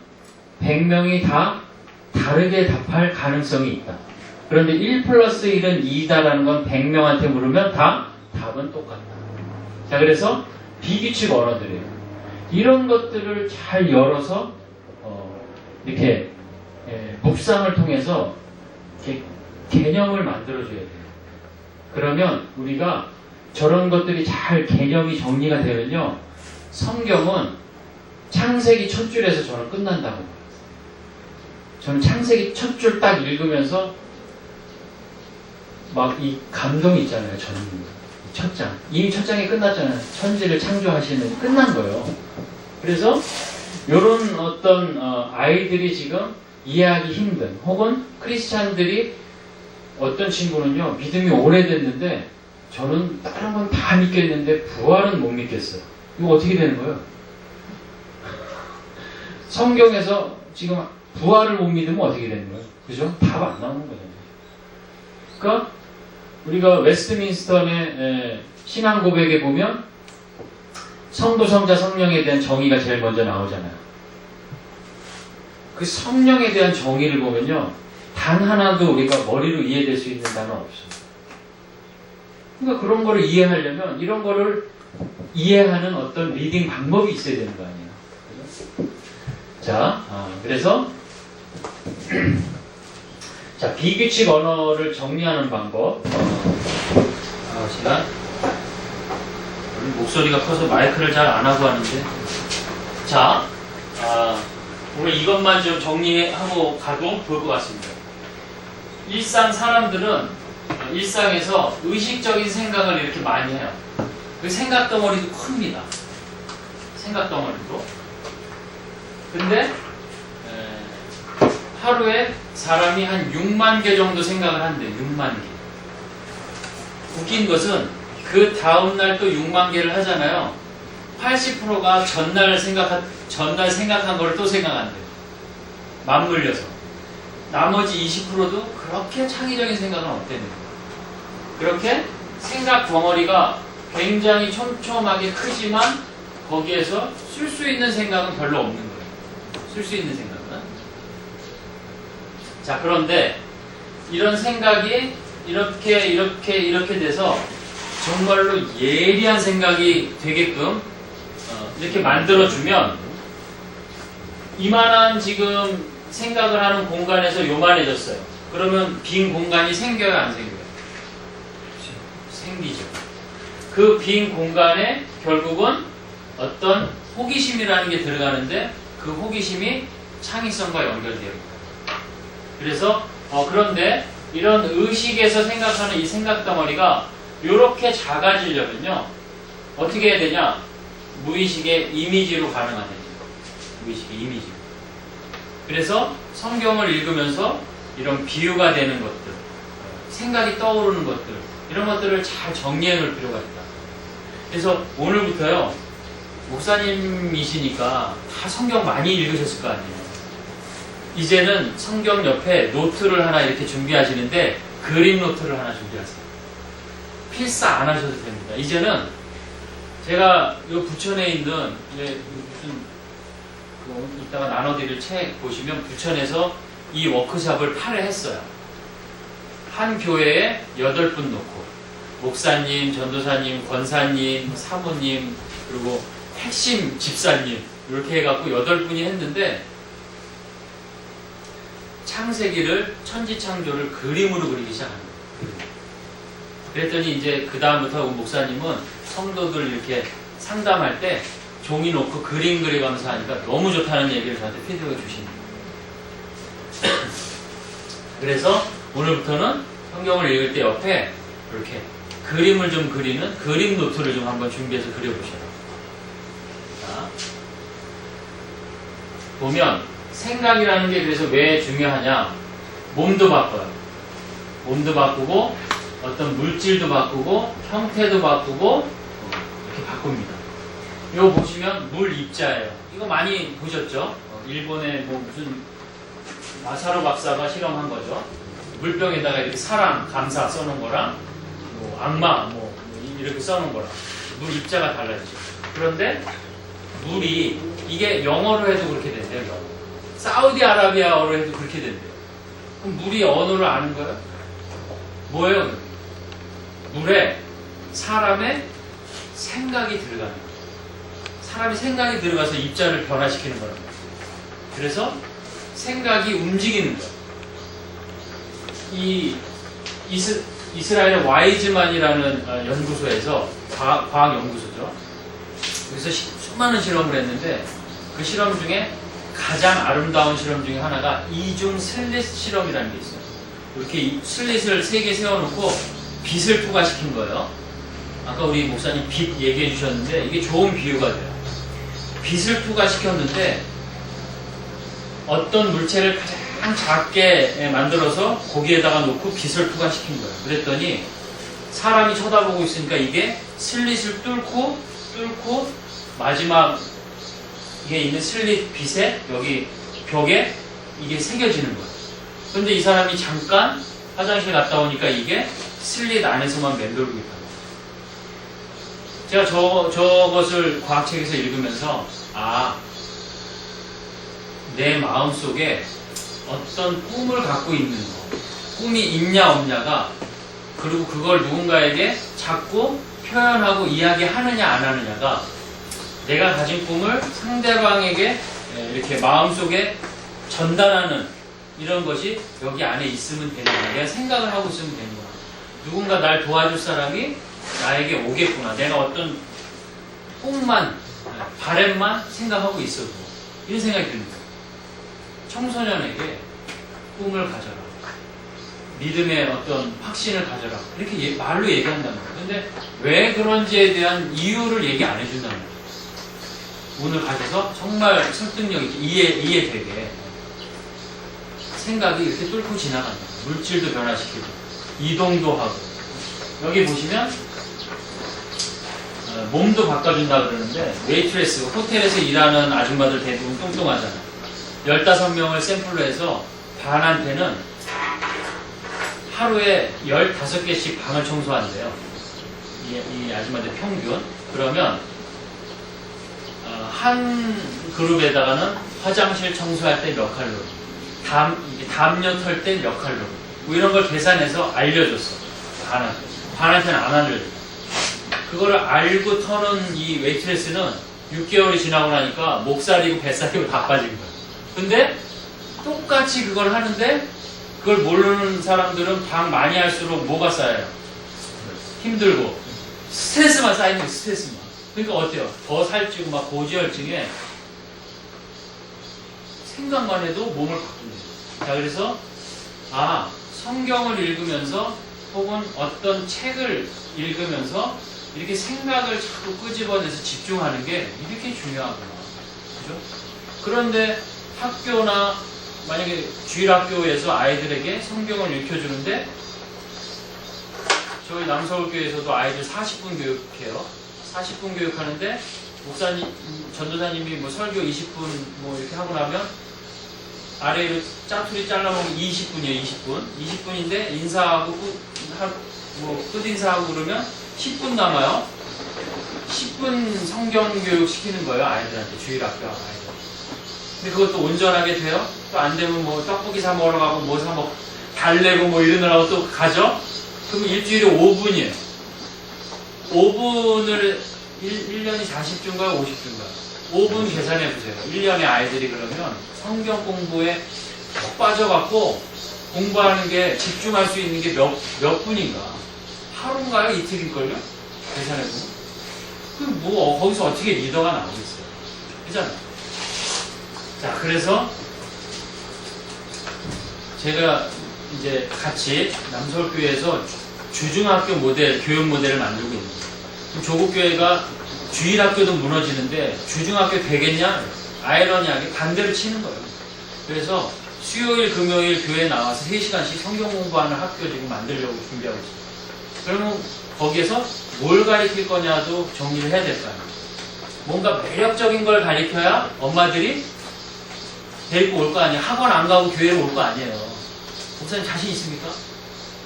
Speaker 1: 100명이 다 다르게 답할 가능성이 있다. 그런데 1+1은 2다라는 건 100명한테 물으면 다 답은 똑같다. 자, 그래서 비규칙 언어들이에요. 이런 것들을 잘 열어서 이렇게 묵상을 통해서 이렇게 개념을 만들어줘야 돼요. 그러면 우리가 저런 것들이 잘 개념이 정리가 되면요, 성경은 창세기 첫 줄에서 저는 끝난다고 봐요. 저는 창세기 첫 줄 딱 읽으면서 막 이 감동이 있잖아요. 저는 첫 장, 이미 첫 장이 끝났잖아요. 천지를 창조하시는 끝난 거예요. 그래서 요런 어떤 아이들이 지금 이해하기 힘든, 혹은 크리스찬들이 어떤 친구는요 믿음이 오래됐는데 저는 다른 건 다 믿겠는데 부활은 못 믿겠어요. 이거 어떻게 되는 거예요? 성경에서 지금 부활을 못 믿으면 어떻게 되는 거예요? 그죠? 답 안 나오는 거잖아요. 그러니까 우리가 웨스트민스턴의 신앙 고백에 보면 성부, 성자, 성령에 대한 정의가 제일 먼저 나오잖아요. 그 성령에 대한 정의를 보면요 단 하나도 우리가 머리로 이해될 수 있는 단어 없어요. 그러니까 그런 거를 이해하려면 이런 거를 이해하는 어떤 리딩 방법이 있어야 되는 거 아니에요. 그죠? 자, 그래서 자, 비규칙 언어를 정리하는 방법. 제가 목소리가 커서 마이크를 잘 안 하고 하는데, 자, 오늘 이것만 좀 정리하고 가도 좋을 것 같습니다. 일상 사람들은 일상에서 의식적인 생각을 이렇게 많이 해요. 그 생각 덩어리도 큽니다. 생각 덩어리도. 근데 하루에 사람이 한 6만 개 정도 생각을 한대요. 6만 개. 웃긴 것은 그 다음날 또 6만 개를 하잖아요. 80%가 전날 생각한 거를 또 생각한대요. 맞물려서. 나머지 20%도 그렇게 창의적인 생각은 없대요. 그렇게 생각 덩어리가 굉장히 촘촘하게 크지만 거기에서 쓸 수 있는 생각은 별로 없는 거예요. 쓸 수 있는 생각은. 자, 그런데 이런 생각이 이렇게 돼서 정말로 예리한 생각이 되게끔 이렇게 만들어주면 이만한 지금 생각을 하는 공간에서 요만해졌어요. 그러면 빈 공간이 생겨요, 안 생겨요? 생기죠. 그 빈 공간에 결국은 어떤 호기심이라는 게 들어가는데 그 호기심이 창의성과 연결되어 있다. 그래서 그런데 이런 의식에서 생각하는 이 생각 덩어리가 이렇게 작아지려면요 어떻게 해야 되냐? 무의식의 이미지로 가능하다. 무의식의 이미지. 그래서 성경을 읽으면서 이런 비유가 되는 것들, 생각이 떠오르는 것들, 이런 것들을 잘 정리해 놓을 필요가 있다. 그래서 오늘부터요 목사님이시니까 다 성경 많이 읽으셨을 거 아니에요. 이제는 성경 옆에 노트를 하나 이렇게 준비하시는데 그림 노트를 하나 준비하세요. 필사 안 하셔도 됩니다. 이제는 제가 이 부천에 있는 무슨 이따가 나눠드릴 책 보시면 부천에서 이 워크숍을 8회 했어요. 한 교회에 8분 놓고 목사님, 전도사님, 권사님, 사모님 그리고 핵심 집사님 이렇게 해갖고 8분이 했는데 창세기를 천지창조를 그림으로 그리기 시작합니다. 그랬더니 이제 그 다음부터 목사님은 성도들 이렇게 상담할 때 종이 놓고 그림 그려가면서 하니까 너무 좋다는 얘기를 저한테 피드백을 주십니다. 그래서 오늘부터는 성경을 읽을 때 옆에 이렇게 그림을 좀 그리는 그림 노트를 좀 한번 준비해서 그려보셔요. 자, 보면 생각이라는 게 그래서 왜 중요하냐? 몸도 바꿔요. 몸도 바꾸고 어떤 물질도 바꾸고 형태도 바꾸고 이렇게 바꿉니다. 이거 보시면 물 입자예요. 이거 많이 보셨죠? 일본의 뭐 무슨 마사로 박사가 실험한 거죠. 물병에다가 이렇게 사랑, 감사 써놓은 거랑 뭐 악마 뭐 이렇게 써놓은 거랑 물 입자가 달라지죠. 그런데 물이 이게 영어로 해도 그렇게 된대요. 영어. 사우디아라비아어로 해도 그렇게 된대요. 그럼 물이 언어를 아는 거예요? 뭐예요? 물에 사람의 생각이 들어가는 거예요. 사람이 생각이 들어가서 입자를 변화시키는 거란 말이에요. 그래서 생각이 움직이는 거예요. 이 이스라엘의 와이즈만이라는 연구소에서 과학 연구소죠. 여기서 수많은 실험을 했는데 그 실험 중에 가장 아름다운 실험 중에 하나가 이중 슬릿 실험이라는 게 있어요. 이렇게 슬릿을 3개 세워놓고 빛을 투과시킨 거예요. 아까 우리 목사님 빛 얘기해 주셨는데 이게 좋은 비유가 돼요. 빛을 투과시켰는데 어떤 물체를 가장 작게 만들어서 거기에다가 놓고 빛을 투과시킨 거예요. 그랬더니 사람이 쳐다보고 있으니까 이게 슬릿을 뚫고 마지막에 있는 슬릿 빛에 여기 벽에 이게 새겨지는 거예요. 근데 이 사람이 잠깐 화장실 갔다 오니까 이게 슬릿 안에서만 맴돌고 있다. 제가 저것을 과학책에서 읽으면서 내 마음속에 어떤 꿈을 갖고 있는 거, 꿈이 있냐 없냐가, 그리고 그걸 누군가에게 자꾸 표현하고 이야기하느냐 안 하느냐가 내가 가진 꿈을 상대방에게 이렇게 마음속에 전달하는 이런 것이 여기 안에 있으면 되는 거야. 내가 생각을 하고 있으면 되는 거야. 누군가 날 도와줄 사람이 나에게 오겠구나. 내가 어떤 꿈만, 바램만 생각하고 있어도 이런 생각이 드는 거야. 청소년에게 꿈을 가져라. 믿음의 어떤 확신을 가져라. 이렇게 말로 얘기한다는 거예요. 근데 왜 그런지에 대한 이유를 얘기 안 해준다는 거예요. 운을 가져서 정말 설득력 있게 이해되게 생각이 이렇게 뚫고 지나간다. 물질도 변화시키고 이동도 하고. 여기 보시면 몸도 바꿔준다 그러는데, 웨이트레스, 호텔에서 일하는 아줌마들 대부분 뚱뚱하잖아요. 15명을 샘플로 해서 반한테는 하루에 15개씩 방을 청소한대요. 이 아줌마들 평균. 그러면 한 그룹에다가는 화장실 청소할 때 몇 칼로리, 담요 털 때 몇 칼로리, 뭐 이런 걸 계산해서 알려줬어. 반한테는 안 알려줘. 그거를 알고 터는 이 웨이트레스는 6개월이 지나고 나니까 목살이고 뱃살이고 다 빠진 거야. 근데 똑같이 그걸 하는데, 그걸 모르는 사람들은 방 많이 할수록 뭐가 쌓여요? 힘들고 스트레스만 쌓이는 거예요. 스트레스만. 그러니까 어때요? 더 살찌고 막 고지혈증에 생각만 해도 몸을 바꿉니다. 자, 그래서 성경을 읽으면서 혹은 어떤 책을 읽으면서 이렇게 생각을 자꾸 끄집어내서 집중하는 게 이렇게 중요하구나. 그죠? 그런데 학교나 만약에 주일학교에서 아이들에게 성경을 읽혀주는데, 저희 남서울교회에서도 아이들 40분 교육해요. 40분 교육하는데 목사님, 전도사님이 뭐 설교 20분 뭐 이렇게 하고 나면 아래로 짜투리 잘라먹으면 20분이에요. 20분인데 인사하고 끝인사하고 그러면 10분 남아요. 10분 성경 교육 시키는 거예요. 아이들한테, 주일학교 아이들. 근데 그것도 온전하게 돼요? 또 안 되면 뭐 떡볶이 사 먹으러 가고 뭐 사 먹고 달래고 뭐 이러느라고 또 가죠? 그러면 일주일에 5분이에요. 5분을 1년이 40주인가요? 50주인가요? 5분 계산해보세요. 1년에 아이들이 그러면 성경 공부에 푹 빠져갖고 공부하는 게, 집중할 수 있는 게 몇 분인가? 하루인가요? 이틀일걸요? 계산해보면. 그럼 뭐 거기서 어떻게 리더가 나오겠어요? 그잖아요. 자, 그래서 제가 이제 같이 남서울교회에서 주중학교 모델, 교육 모델을 만들고 있는 거예요. 조국교회가 주일학교도 무너지는데 주중학교 되겠냐? 아이러니하게 반대로 치는 거예요. 그래서 수요일, 금요일 교회에 나와서 3시간씩 성경 공부하는 학교 지금 만들려고 준비하고 있어요. 그러면 거기에서 뭘 가르칠 거냐도 정리를 해야 될 거 아니에요. 뭔가 매력적인 걸 가르쳐야 엄마들이 데리고 올 거 아니에요. 학원 안 가고 교회로 올 거 아니에요. 목사님 자신 있습니까?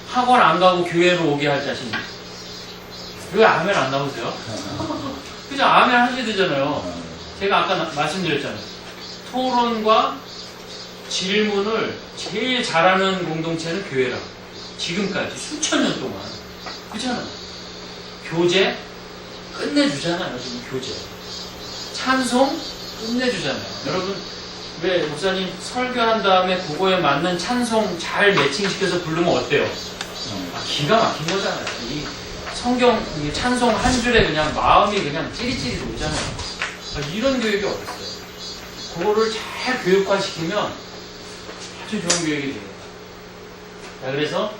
Speaker 1: 학원 안 가고 교회로 오게 할 자신 있어요? 왜 아멘 안 나오세요? 그죠? 아멘 하셔야 되잖아요. 제가 아까 말씀드렸잖아요. 토론과 질문을 제일 잘하는 공동체는 교회라고. 지금까지 수천 년 동안. 그렇잖아요. 교제 끝내주잖아요. 지금 교제. 찬송 끝내주잖아요. 여러분, 왜 목사님 설교한 다음에 그거에 맞는 찬송 잘 매칭시켜서 부르면 어때요? 기가 막힌 거잖아요. 이 성경 이 찬송 한 줄에 그냥 마음이 그냥 찌릿찌릿 오잖아요. 이런 교육이 어딨어요? 그거를 잘 교육화시키면 아주 좋은 교육이 돼요. 자, 그래서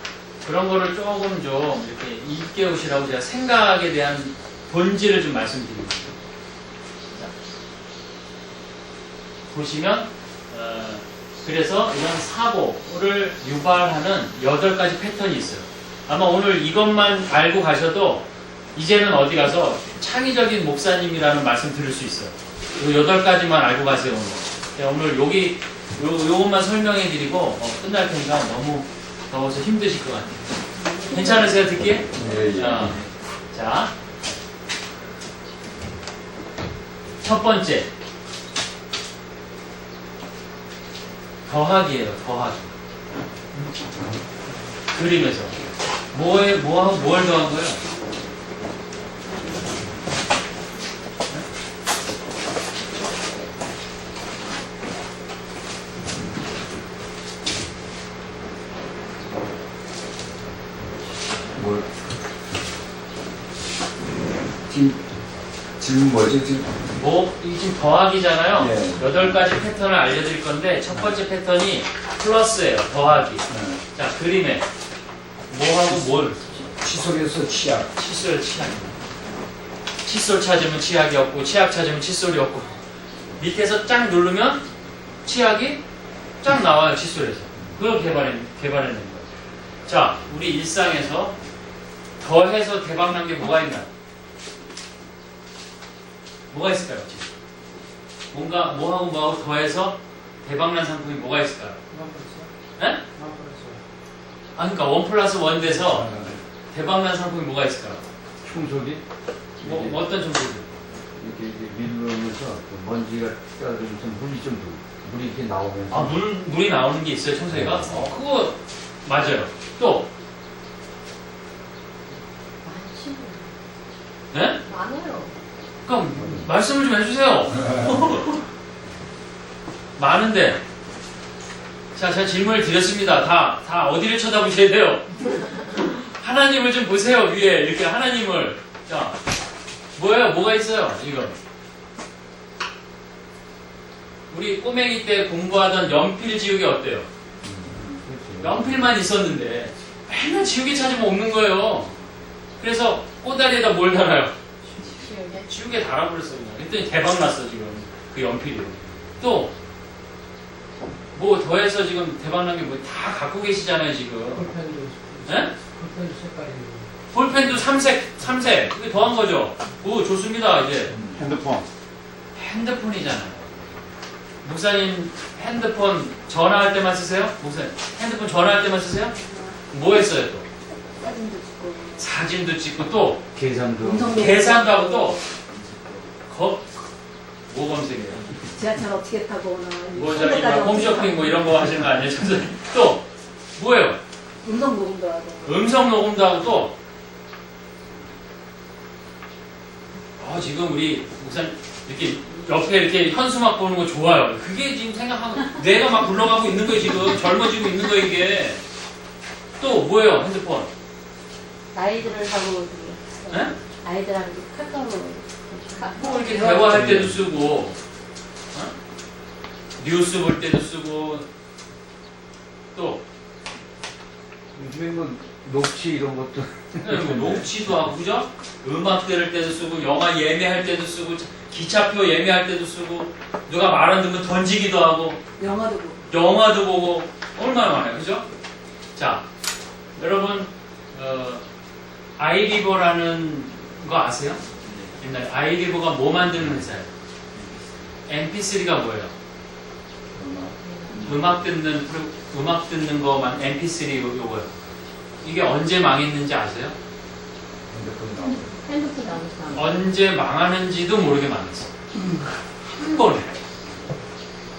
Speaker 1: 그런 거를 조금 좀 이렇게 일깨우시라고 제가 생각에 대한 본질을 좀 말씀드립니다. 자, 보시면 그래서 이런 사고를 유발하는 8가지 패턴이 있어요. 아마 오늘 이것만 알고 가셔도 이제는 어디 가서 창의적인 목사님이라는 말씀 들을 수 있어요. 이 8가지만 알고 가세요, 오늘. 오늘 여기, 요것만 설명해 드리고 끝날 테니까 너무 더워서 힘드실 것 같아요. 괜찮으세요, 듣기?
Speaker 6: 예.
Speaker 1: 자. 첫 번째. 더하기예요, 더하기. 그림에서. 뭘 더한 거예요?
Speaker 6: 뭘 지금 뭐지 지금?
Speaker 1: 이 지금 더하기잖아요.
Speaker 6: 네.
Speaker 1: 8가지 패턴을 알려드릴 건데, 첫 번째 패턴이 플러스예요, 더하기. 자, 그림에. 뭐하고 뭘?
Speaker 6: 칫솔에서 치약.
Speaker 1: 칫솔, 치약. 칫솔 찾으면 치약이 없고, 치약 찾으면 칫솔이 없고. 밑에서 쫙 누르면 치약이 쫙 나와요, 칫솔에서. 그걸 개발해낸 거예요. 자, 우리 일상에서 더해서 대박난 게 뭐가 있나? 뭐가 있을까요? 지금? 뭔가 뭐하고 더해서 대박난 상품이 뭐가 있을까요? 네? 아, 그러니까 1+1 돼서 대박난 상품이 뭐가 있을까요?
Speaker 3: 청소기
Speaker 1: 어떤 정도죠?
Speaker 3: 이렇게 밀면서 먼지가 떨어지면서 물이 이렇게 나오면서
Speaker 1: 아, 물이 나오는 게 있어요, 청소기가? 그거 맞아요. 또? 네?
Speaker 2: 많아요.
Speaker 1: 그럼 말씀을 좀 해주세요. 많은데. 자, 제가 질문을 드렸습니다. 다 어디를 쳐다보셔야 돼요? 하나님을 좀 보세요, 위에. 이렇게 하나님을. 자, 뭐예요? 뭐가 있어요, 지금? 우리 꼬맹이 때 공부하던 연필 지우개 어때요? 연필만 있었는데 맨날 지우개 찾으면 없는 거예요. 그래서 꼬다리에다 뭘 달아요? 지우개 달아버렸어 그냥. 그랬더니 대박났어 지금 그 연필이. 또 뭐 더해서 지금 대박난 게 뭐 다 갖고 계시잖아요 지금. 네? 볼펜도 3색 그게 더한 거죠. 오, 좋습니다. 이제 핸드폰이잖아요. 목사님 핸드폰 전화할 때만 쓰세요? 목사님 핸드폰 전화할 때만 쓰세요? 뭐 했어요 또? 사진도 찍고 또 계산도 하고 또 뭐 검색해요?
Speaker 2: 지하철 어떻게 타고 오나.
Speaker 1: 뭐 저기 막 홈쇼핑 뭐 이런 거 하시는 거 아니에요? 또 뭐예요?
Speaker 2: 음성 녹음도 하고.
Speaker 1: 음성 녹음도 하고 또 지금 우리 목사님 이렇게 옆에 이렇게 현수막 보는 거 좋아요. 그게 지금 생각하면 뇌가 막 굴러가고 있는 거예요 지금. 젊어지고 있는 거예요 이게. 또 뭐예요 핸드폰?
Speaker 2: 아이들을 하고.
Speaker 1: 네?
Speaker 2: 아이들하고 카카오.
Speaker 1: 뭐 이렇게 대화할 때도 쓰고, 뉴스 볼 때도 쓰고, 또
Speaker 3: 요즘에 뭐 녹취 이런 것도
Speaker 1: 뭐 녹취도 하고 그죠? 음악 들을 때도 쓰고, 영화 예매할 때도 쓰고, 기차표 예매할 때도 쓰고, 누가 말 안 듣면 던지기도 하고, 영화도 보고 얼마나 많아요, 그죠? 자, 여러분 아이리버라는 거 아세요? 옛날에 아이리버가 뭐 만드는 회사예요? MP3가 뭐예요? 음악 듣는 거만 MP3 요거요. 이게 언제 망했는지 아세요?
Speaker 2: 핸드폰 나오니까.
Speaker 1: 언제 망하는지도 모르게 망했어. 한 번에.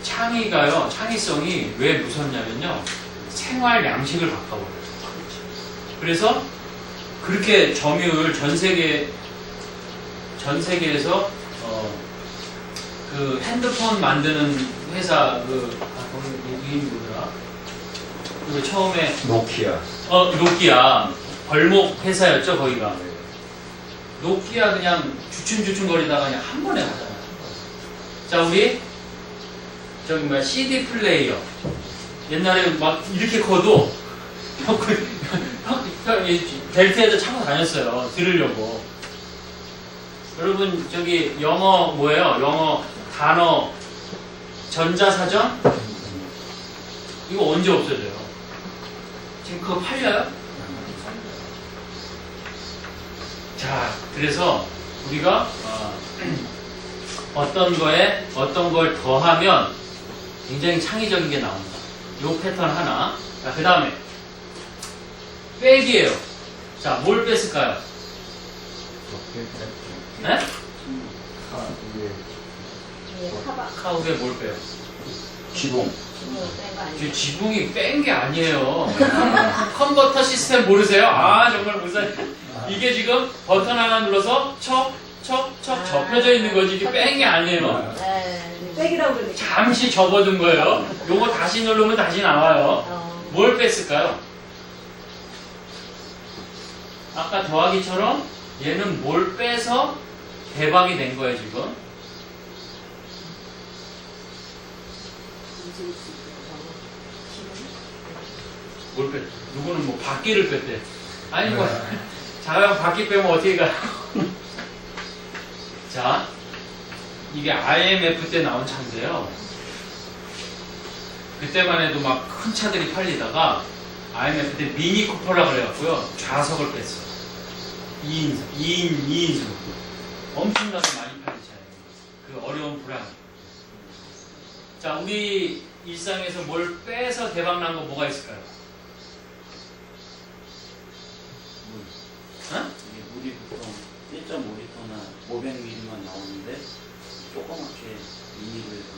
Speaker 1: 창의성이 왜 무섭냐면요. 생활 양식을 바꿔버려요. 그래서 그렇게 점유율 전 세계에서 그 핸드폰 만드는 회사 거기 뭐더라? 그 처음에 노키아 벌목 회사였죠 거기가. 노키아 그냥 주춤주춤거리다가 그냥 한 번에 가잖아요. 자 우리 저기 뭐야 CD 플레이어 옛날에 막 이렇게 커도 벨트에도 차고 다녔어요. 들으려고. 여러분 저기 영어 뭐예요? 영어 단어 전자사전? 이거 언제 없어져요? 지금 그거 팔려요? 자, 그래서 우리가 어떤 걸 더하면 굉장히 창의적인 게 나옵니다. 요 패턴 하나. 자, 그 다음에 백이에요. 자, 뭘 뺐을까요? 네?
Speaker 2: 예, 카바.
Speaker 1: 카우에 뭘 빼요?
Speaker 6: 지붕.
Speaker 2: 뺀거 아니에요?
Speaker 1: 지붕이 뺀 게 아니에요. 컨버터 시스템 모르세요? 아, 정말 무슨 이게 지금 버튼 하나 눌러서 척 접혀져 있는 거지. 이게 뺀 게 아니에요.
Speaker 2: 네, 빼기라고 그러니까.
Speaker 1: 잠시 접어둔 거예요. 요거 다시 누르면 다시 나와요. 뭘 뺐을까요? 아까 더하기처럼 얘는 뭘 빼서 대박이 된 거예요, 지금. 뭘 뺐? 누구는 뭐 바퀴를 뺐대. 아니 뭐 자가용 바퀴 빼면 어떻게 가? 자, 이게 IMF 때 나온 차인데요. 그때만 해도 막 큰 차들이 팔리다가 IMF 때 미니 쿠퍼라 그래갖고요. 좌석을 뺐어. 2인승. 엄청나게 많이 팔린 차예요. 그 어려운 불안. 자, 우리 일상에서 뭘 빼서 대박난 거 뭐가 있을까요? 어?
Speaker 4: 이게 물이 보통 1.5리터나 500ml만 나오는데 조그맣게 미니로 해서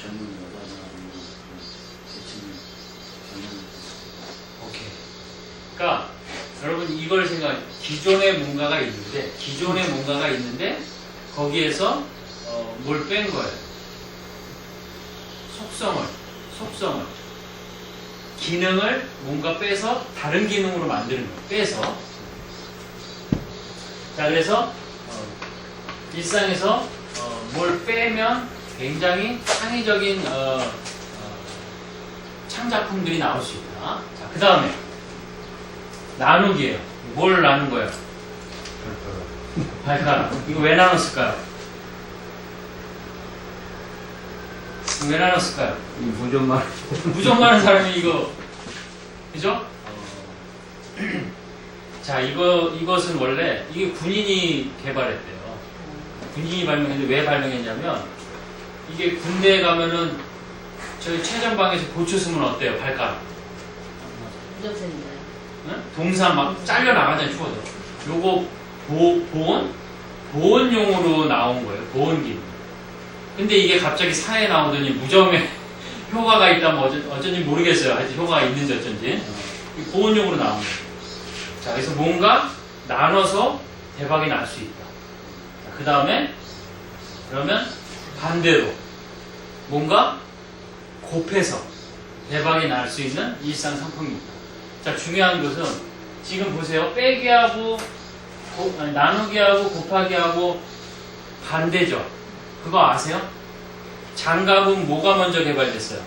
Speaker 4: 젊은 여자나 아니면 대체는 젊은
Speaker 1: 오케이. 그러니까 여러분 이걸 생각해. 기존에 뭔가가 있는데 거기에서 뭘 뺀 거예요. 속성을 기능을 뭔가 빼서 다른 기능으로 만드는 거예요. 빼서. 자, 그래서 일상에서 뭘 빼면 굉장히 창의적인 창작품들이 나올 수 있다. 자, 그 다음에 나누기예요. 뭘 나눈 거예요? 발가락. 이거 왜 나눴을까요? 왜 나눴을까요?
Speaker 3: 무좀 많은
Speaker 1: 무좀 많은 사람이 이거, 그죠? 자, 이것은 원래, 이게 군인이 개발했대요. 군인이 발명했는데 왜 발명했냐면, 이게 군대에 가면은, 저희 최전방에서 고쳐 쓰면 어때요? 발가락.
Speaker 2: 무전센인가요?
Speaker 1: 응? 동산 막 잘려나가잖아요, 추워서. 요거, 보온용으로 나온 거예요. 보온 기능. 근데 이게 갑자기 사회에 나오더니 무좀에 효과가 있다면 어쩐지 모르겠어요. 하여튼 효과가 있는지 어쩐지. 보온용으로 나온 거예요. 자, 그래서 뭔가 나눠서 대박이 날 수 있다. 그 다음에, 그러면 반대로 뭔가 곱해서 대박이 날 수 있는 일상 상품입니다. 자, 중요한 것은 지금 보세요. 빼기하고 나누기하고 곱하기하고 반대죠. 그거 아세요? 장갑은 뭐가 먼저 개발됐어요?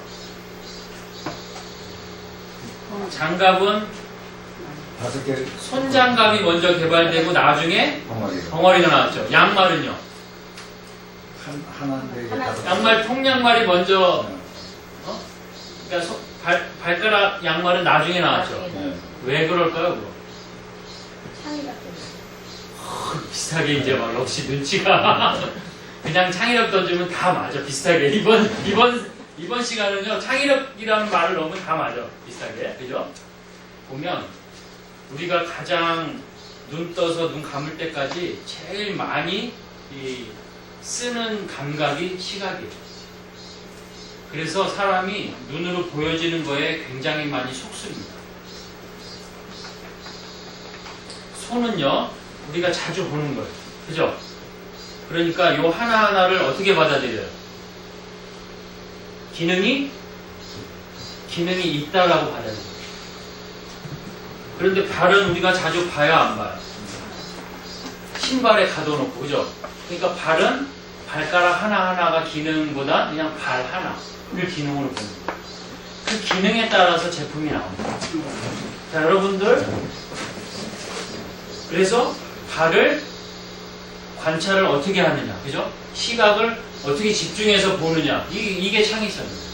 Speaker 1: 장갑은
Speaker 6: 5개.
Speaker 1: 손장갑이 먼저 개발되고 나중에 덩어리가 나왔죠. 양말은요?
Speaker 6: 하나인데
Speaker 1: 양말 통양말이 먼저 그러니까 발가락 양말은 나중에 나왔죠.
Speaker 6: 네.
Speaker 1: 왜 그럴까요? 그거?
Speaker 2: 창의가 때문에.
Speaker 1: 비슷하게 이제 막 역시 눈치가 그냥 창의력 던지면 다 맞아. 비슷하게 이번 시간은요 창의력이라는 말을 넣으면 다 맞아. 비슷하게 그죠? 보면 우리가 가장 눈 떠서 눈 감을 때까지 제일 많이 쓰는 감각이 시각이에요. 그래서 사람이 눈으로 보여지는 거에 굉장히 많이 속습니다. 손은요 우리가 자주 보는 거예요. 그죠? 그러니까 요 하나하나를 어떻게 받아들여요? 기능이 있다라고 받아들여요. 그런데 발은 우리가 자주 봐요, 안 봐요? 신발에 가둬놓고, 그죠? 그러니까 발은 발가락 하나하나가 기능보다 그냥 발 하나를 기능으로 보는 거예요. 그 기능에 따라서 제품이 나옵니다. 자, 여러분들, 그래서 발을 관찰을 어떻게 하느냐, 그죠? 시각을 어떻게 집중해서 보느냐, 이게 창의성입니다.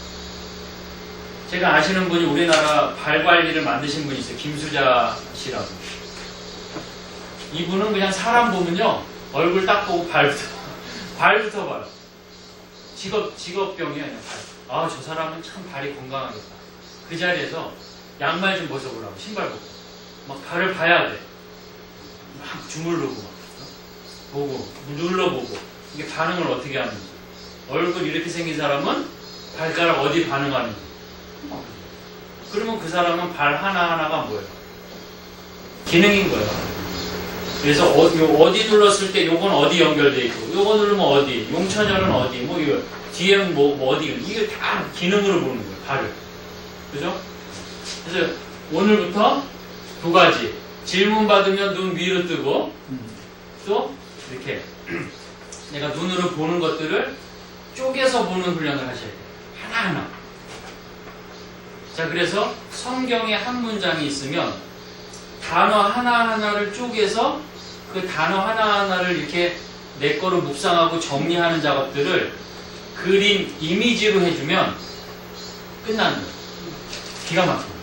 Speaker 1: 제가 아시는 분이 우리나라 발 관리를 만드신 분이 있어요. 김수자 씨라고. 이분은 그냥 사람 보면요. 얼굴 딱 보고 발부터 봐요. 직업병이에요. 그냥 발. 아, 저 사람은 참 발이 건강하겠다. 그 자리에서 양말 좀 벗어보라고. 신발 벗고. 막 발을 봐야 돼. 막 주물르고 막. 보고, 눌러보고. 이게 반응을 어떻게 하는지. 얼굴 이렇게 생긴 사람은 발가락 어디 반응하는지. 그러면 그 사람은 발 하나하나가 뭐예요? 기능인 거예요. 그래서 어디 눌렀을 때 요건 어디 연결돼 있고, 요거 누르면 어디, 용천열은 어디, 뭐 이거, 뒤에는 뭐 어디, 이게 다 기능으로 보는 거예요. 발을. 그죠? 그래서 오늘부터 두 가지. 질문 받으면 눈 위로 뜨고, 또 이렇게 내가 눈으로 보는 것들을 쪼개서 보는 훈련을 하셔야 돼요. 하나하나. 자, 그래서 성경에 한 문장이 있으면 단어 하나하나를 쪼개서 그 단어 하나하나를 이렇게 내 거로 묵상하고 정리하는 작업들을 그림, 이미지로 해주면 끝나는 거예요. 기가 막혀요.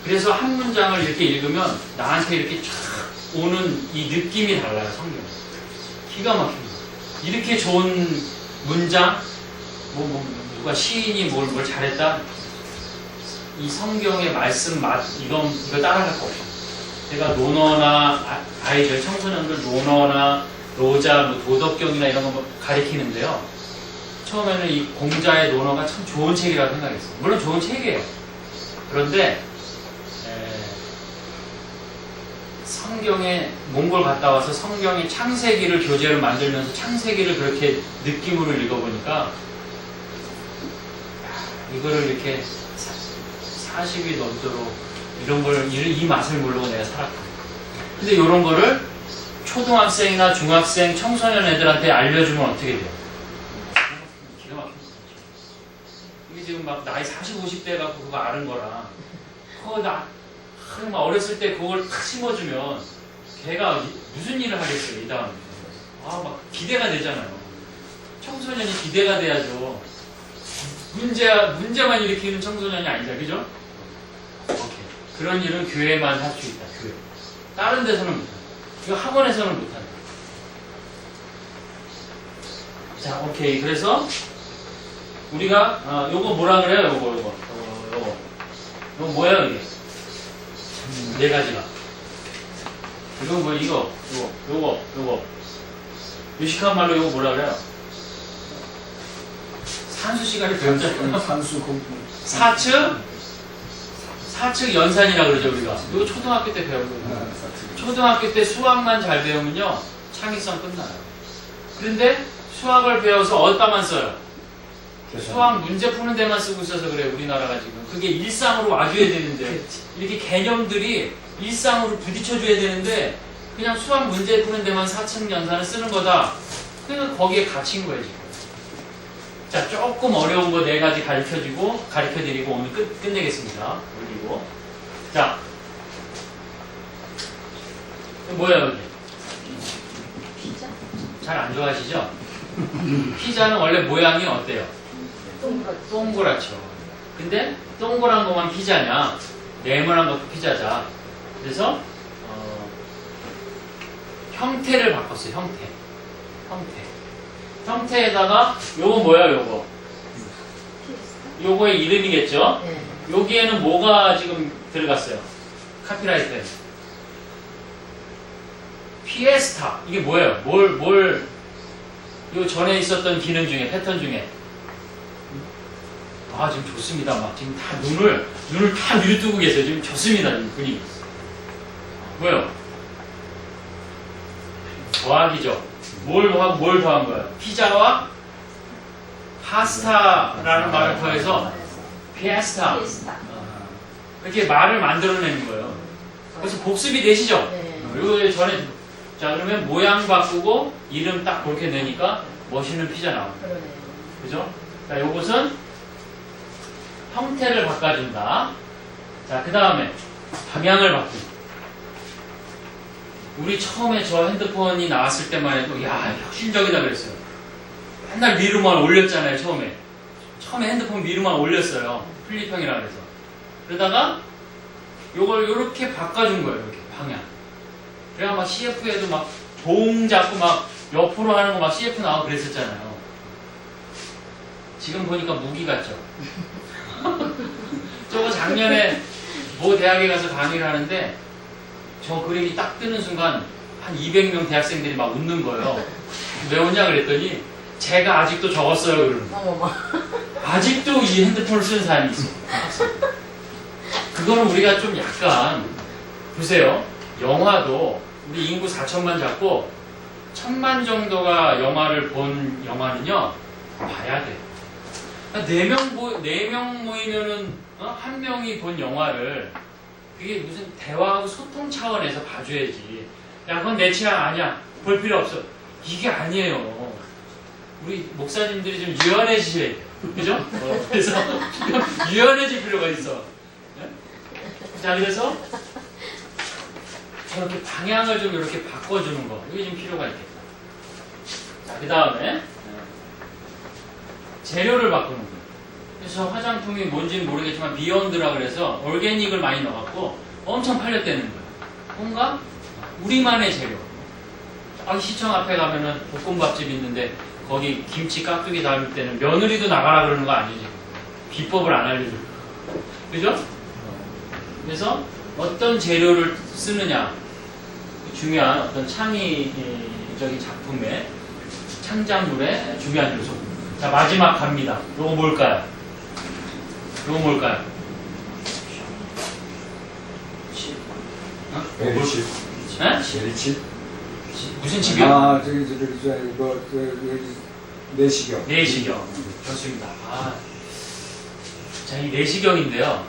Speaker 1: 그래서 한 문장을 이렇게 읽으면 나한테 이렇게 쫙 오는 이 느낌이 달라요, 성경. 기가 막힙니다. 이렇게 좋은 문장, 누가 시인이 뭘 잘했다? 이 성경의 말씀 맛, 이거 따라갈 거 없어요. 제가 논어나 아이들, 청소년들 논어나 로자, 뭐 도덕경이나 이런 거 가리키는데요. 처음에는 이 공자의 논어가 참 좋은 책이라고 생각했어요. 물론 좋은 책이에요. 그런데 성경에 몽골 갔다 와서 성경의 창세기를 교재로 만들면서 창세기를 그렇게 느낌으로 읽어보니까 이거를 이렇게 40이 넘도록 이런 걸, 이 맛을 모르고 내가 살았다. 근데 이런 거를 초등학생이나 중학생, 청소년 애들한테 알려주면 어떻게 돼요? 기가 막힌 거죠. 이게 지금 막 나이 40, 50대 갖고 그거 아는 거라. 그거 막 어렸을 때 그걸 탁 심어주면 걔가 무슨 일을 하겠어요, 이 다음에. 아, 막 기대가 되잖아요. 청소년이 기대가 돼야죠. 문제만 일으키는 청소년이 아니다, 그죠? 오케이. 그런 일은 교회만 할 수 있다, 교회. 다른 데서는 못한다. 이거 학원에서는 못한다. 자, 오케이. 그래서 우리가 요거 뭐라 그래요? 요거 뭐예요, 이게? 네 가지가. 이건 뭐 요거. 유식한 말로 요거 뭐라 그래요? 산수 시간에 배웠잖아요.
Speaker 6: 산수 공부.
Speaker 1: 사측 연산이라 그러죠, 우리가. 이거 초등학교 때 배우는 거예요. 초등학교 때 수학만 잘 배우면요, 창의성 끝나요. 그런데 수학을 배워서 어디다만 써요? 수학 문제 푸는 데만 쓰고 있어서 그래요, 우리나라가 지금. 그게 일상으로 와줘야 되는데, 이렇게 개념들이 일상으로 부딪혀줘야 되는데, 그냥 수학 문제 푸는 데만 사측 연산을 쓰는 거다. 그러니까 거기에 갇힌 거예요, 지금. 자, 조금 어려운 거 4가지 가르쳐드리고 오늘 끝내겠습니다. 올리고. 자. 뭐야, 여기?
Speaker 2: 피자?
Speaker 1: 잘 안 좋아하시죠? 피자는 원래 모양이 어때요? 동그랗죠. 근데 동그란 것만 피자냐? 네모난 것도 피자자. 그래서 형태를 바꿨어요. 형태에다가 요거 뭐야, 요거? 요거의 이름이겠죠?
Speaker 2: 네.
Speaker 1: 여기에는 뭐가 지금 들어갔어요? 카피라이트에. 피에스타. 이게 뭐예요? 요 전에 있었던 기능 중에, 패턴 중에. 아, 지금 좋습니다. 막 지금 다 눈을 다 위로 뜨고 계세요. 지금 좋습니다. 지금 분위기. 뭐예요? 더하기죠. 뭘 더한 거예요? 피자와 파스타라는 말을 더해서 피에스타. 이렇게 말을 만들어내는 거예요. 그래서 복습이 되시죠?
Speaker 2: 네.
Speaker 1: 요 전에, 자, 그러면 모양 바꾸고 이름 딱 그렇게 내니까 멋있는 피자 나옵니다.
Speaker 2: 그러네요.
Speaker 1: 그죠? 자, 요것은 형태를 바꿔준다. 자, 그 다음에 방향을 바꾼다. 우리 처음에 저 핸드폰이 나왔을 때만 해도 야, 혁신적이다 그랬어요. 맨날 위로만 올렸잖아요, 처음에 핸드폰 위로만 올렸어요. 플립형이라 그래서. 그러다가 요걸 요렇게 바꿔준 거예요. 이렇게 방향. 그래야 막 CF에도 막 봉 잡고 막 옆으로 하는 거 막 CF 나오고 그랬었잖아요. 지금 보니까 무기 같죠? 저거 작년에 모 대학에 가서 강의를 하는데 저 그림이 딱 뜨는 순간 한 200명 대학생들이 막 웃는 거예요. 왜 웃냐 그랬더니 제가 아직도 적었어요 그러는 거예요.
Speaker 2: 어머머.
Speaker 1: 아직도 이 핸드폰을 쓰는 사람이 있어. 그거는 우리가 좀 약간 보세요. 영화도 우리 인구 4천만 잡고 1,000만 정도가 영화를 본 영화는요 봐야 돼. 4명 모이면은 한 명이 본 영화를 그게 무슨 대화하고 소통 차원에서 봐줘야지. 야 그건 내 취향 아니야. 볼 필요 없어. 이게 아니에요. 우리 목사님들이 좀 유연해지셔야 돼요. 그죠? 그래서 좀 유연해질 필요가 있어. 네? 자, 그래서 저렇게 방향을 좀 이렇게 바꿔주는 거. 이게 좀 필요가 있겠다. 자, 그 다음에 재료를 바꾸는 거예요. 그래서 화장품이 뭔지는 모르겠지만 비욘드라 그래서 올게닉을 많이 넣어갖고 엄청 팔렸다는 거예요. 뭔가 우리만의 재료. 시청 앞에 가면은 볶음밥집 있는데 거기 김치 깍두기 담을 때는 며느리도 나가라 그러는 거 아니지? 비법을 안 알려줘. 그죠? 그래서 어떤 재료를 쓰느냐 중요한 어떤 창의적인 작품의 창작물의 중요한 요소. 자, 마지막 갑니다. 요거 뭘까요? 요거 뭘까요?
Speaker 6: 베리칩.
Speaker 1: 네?
Speaker 6: 베리칩.
Speaker 1: 무슨 칩이요?
Speaker 6: 아, 이거 내시경.
Speaker 1: 내시경. 좋습니다. 자, 이 내시경인데요.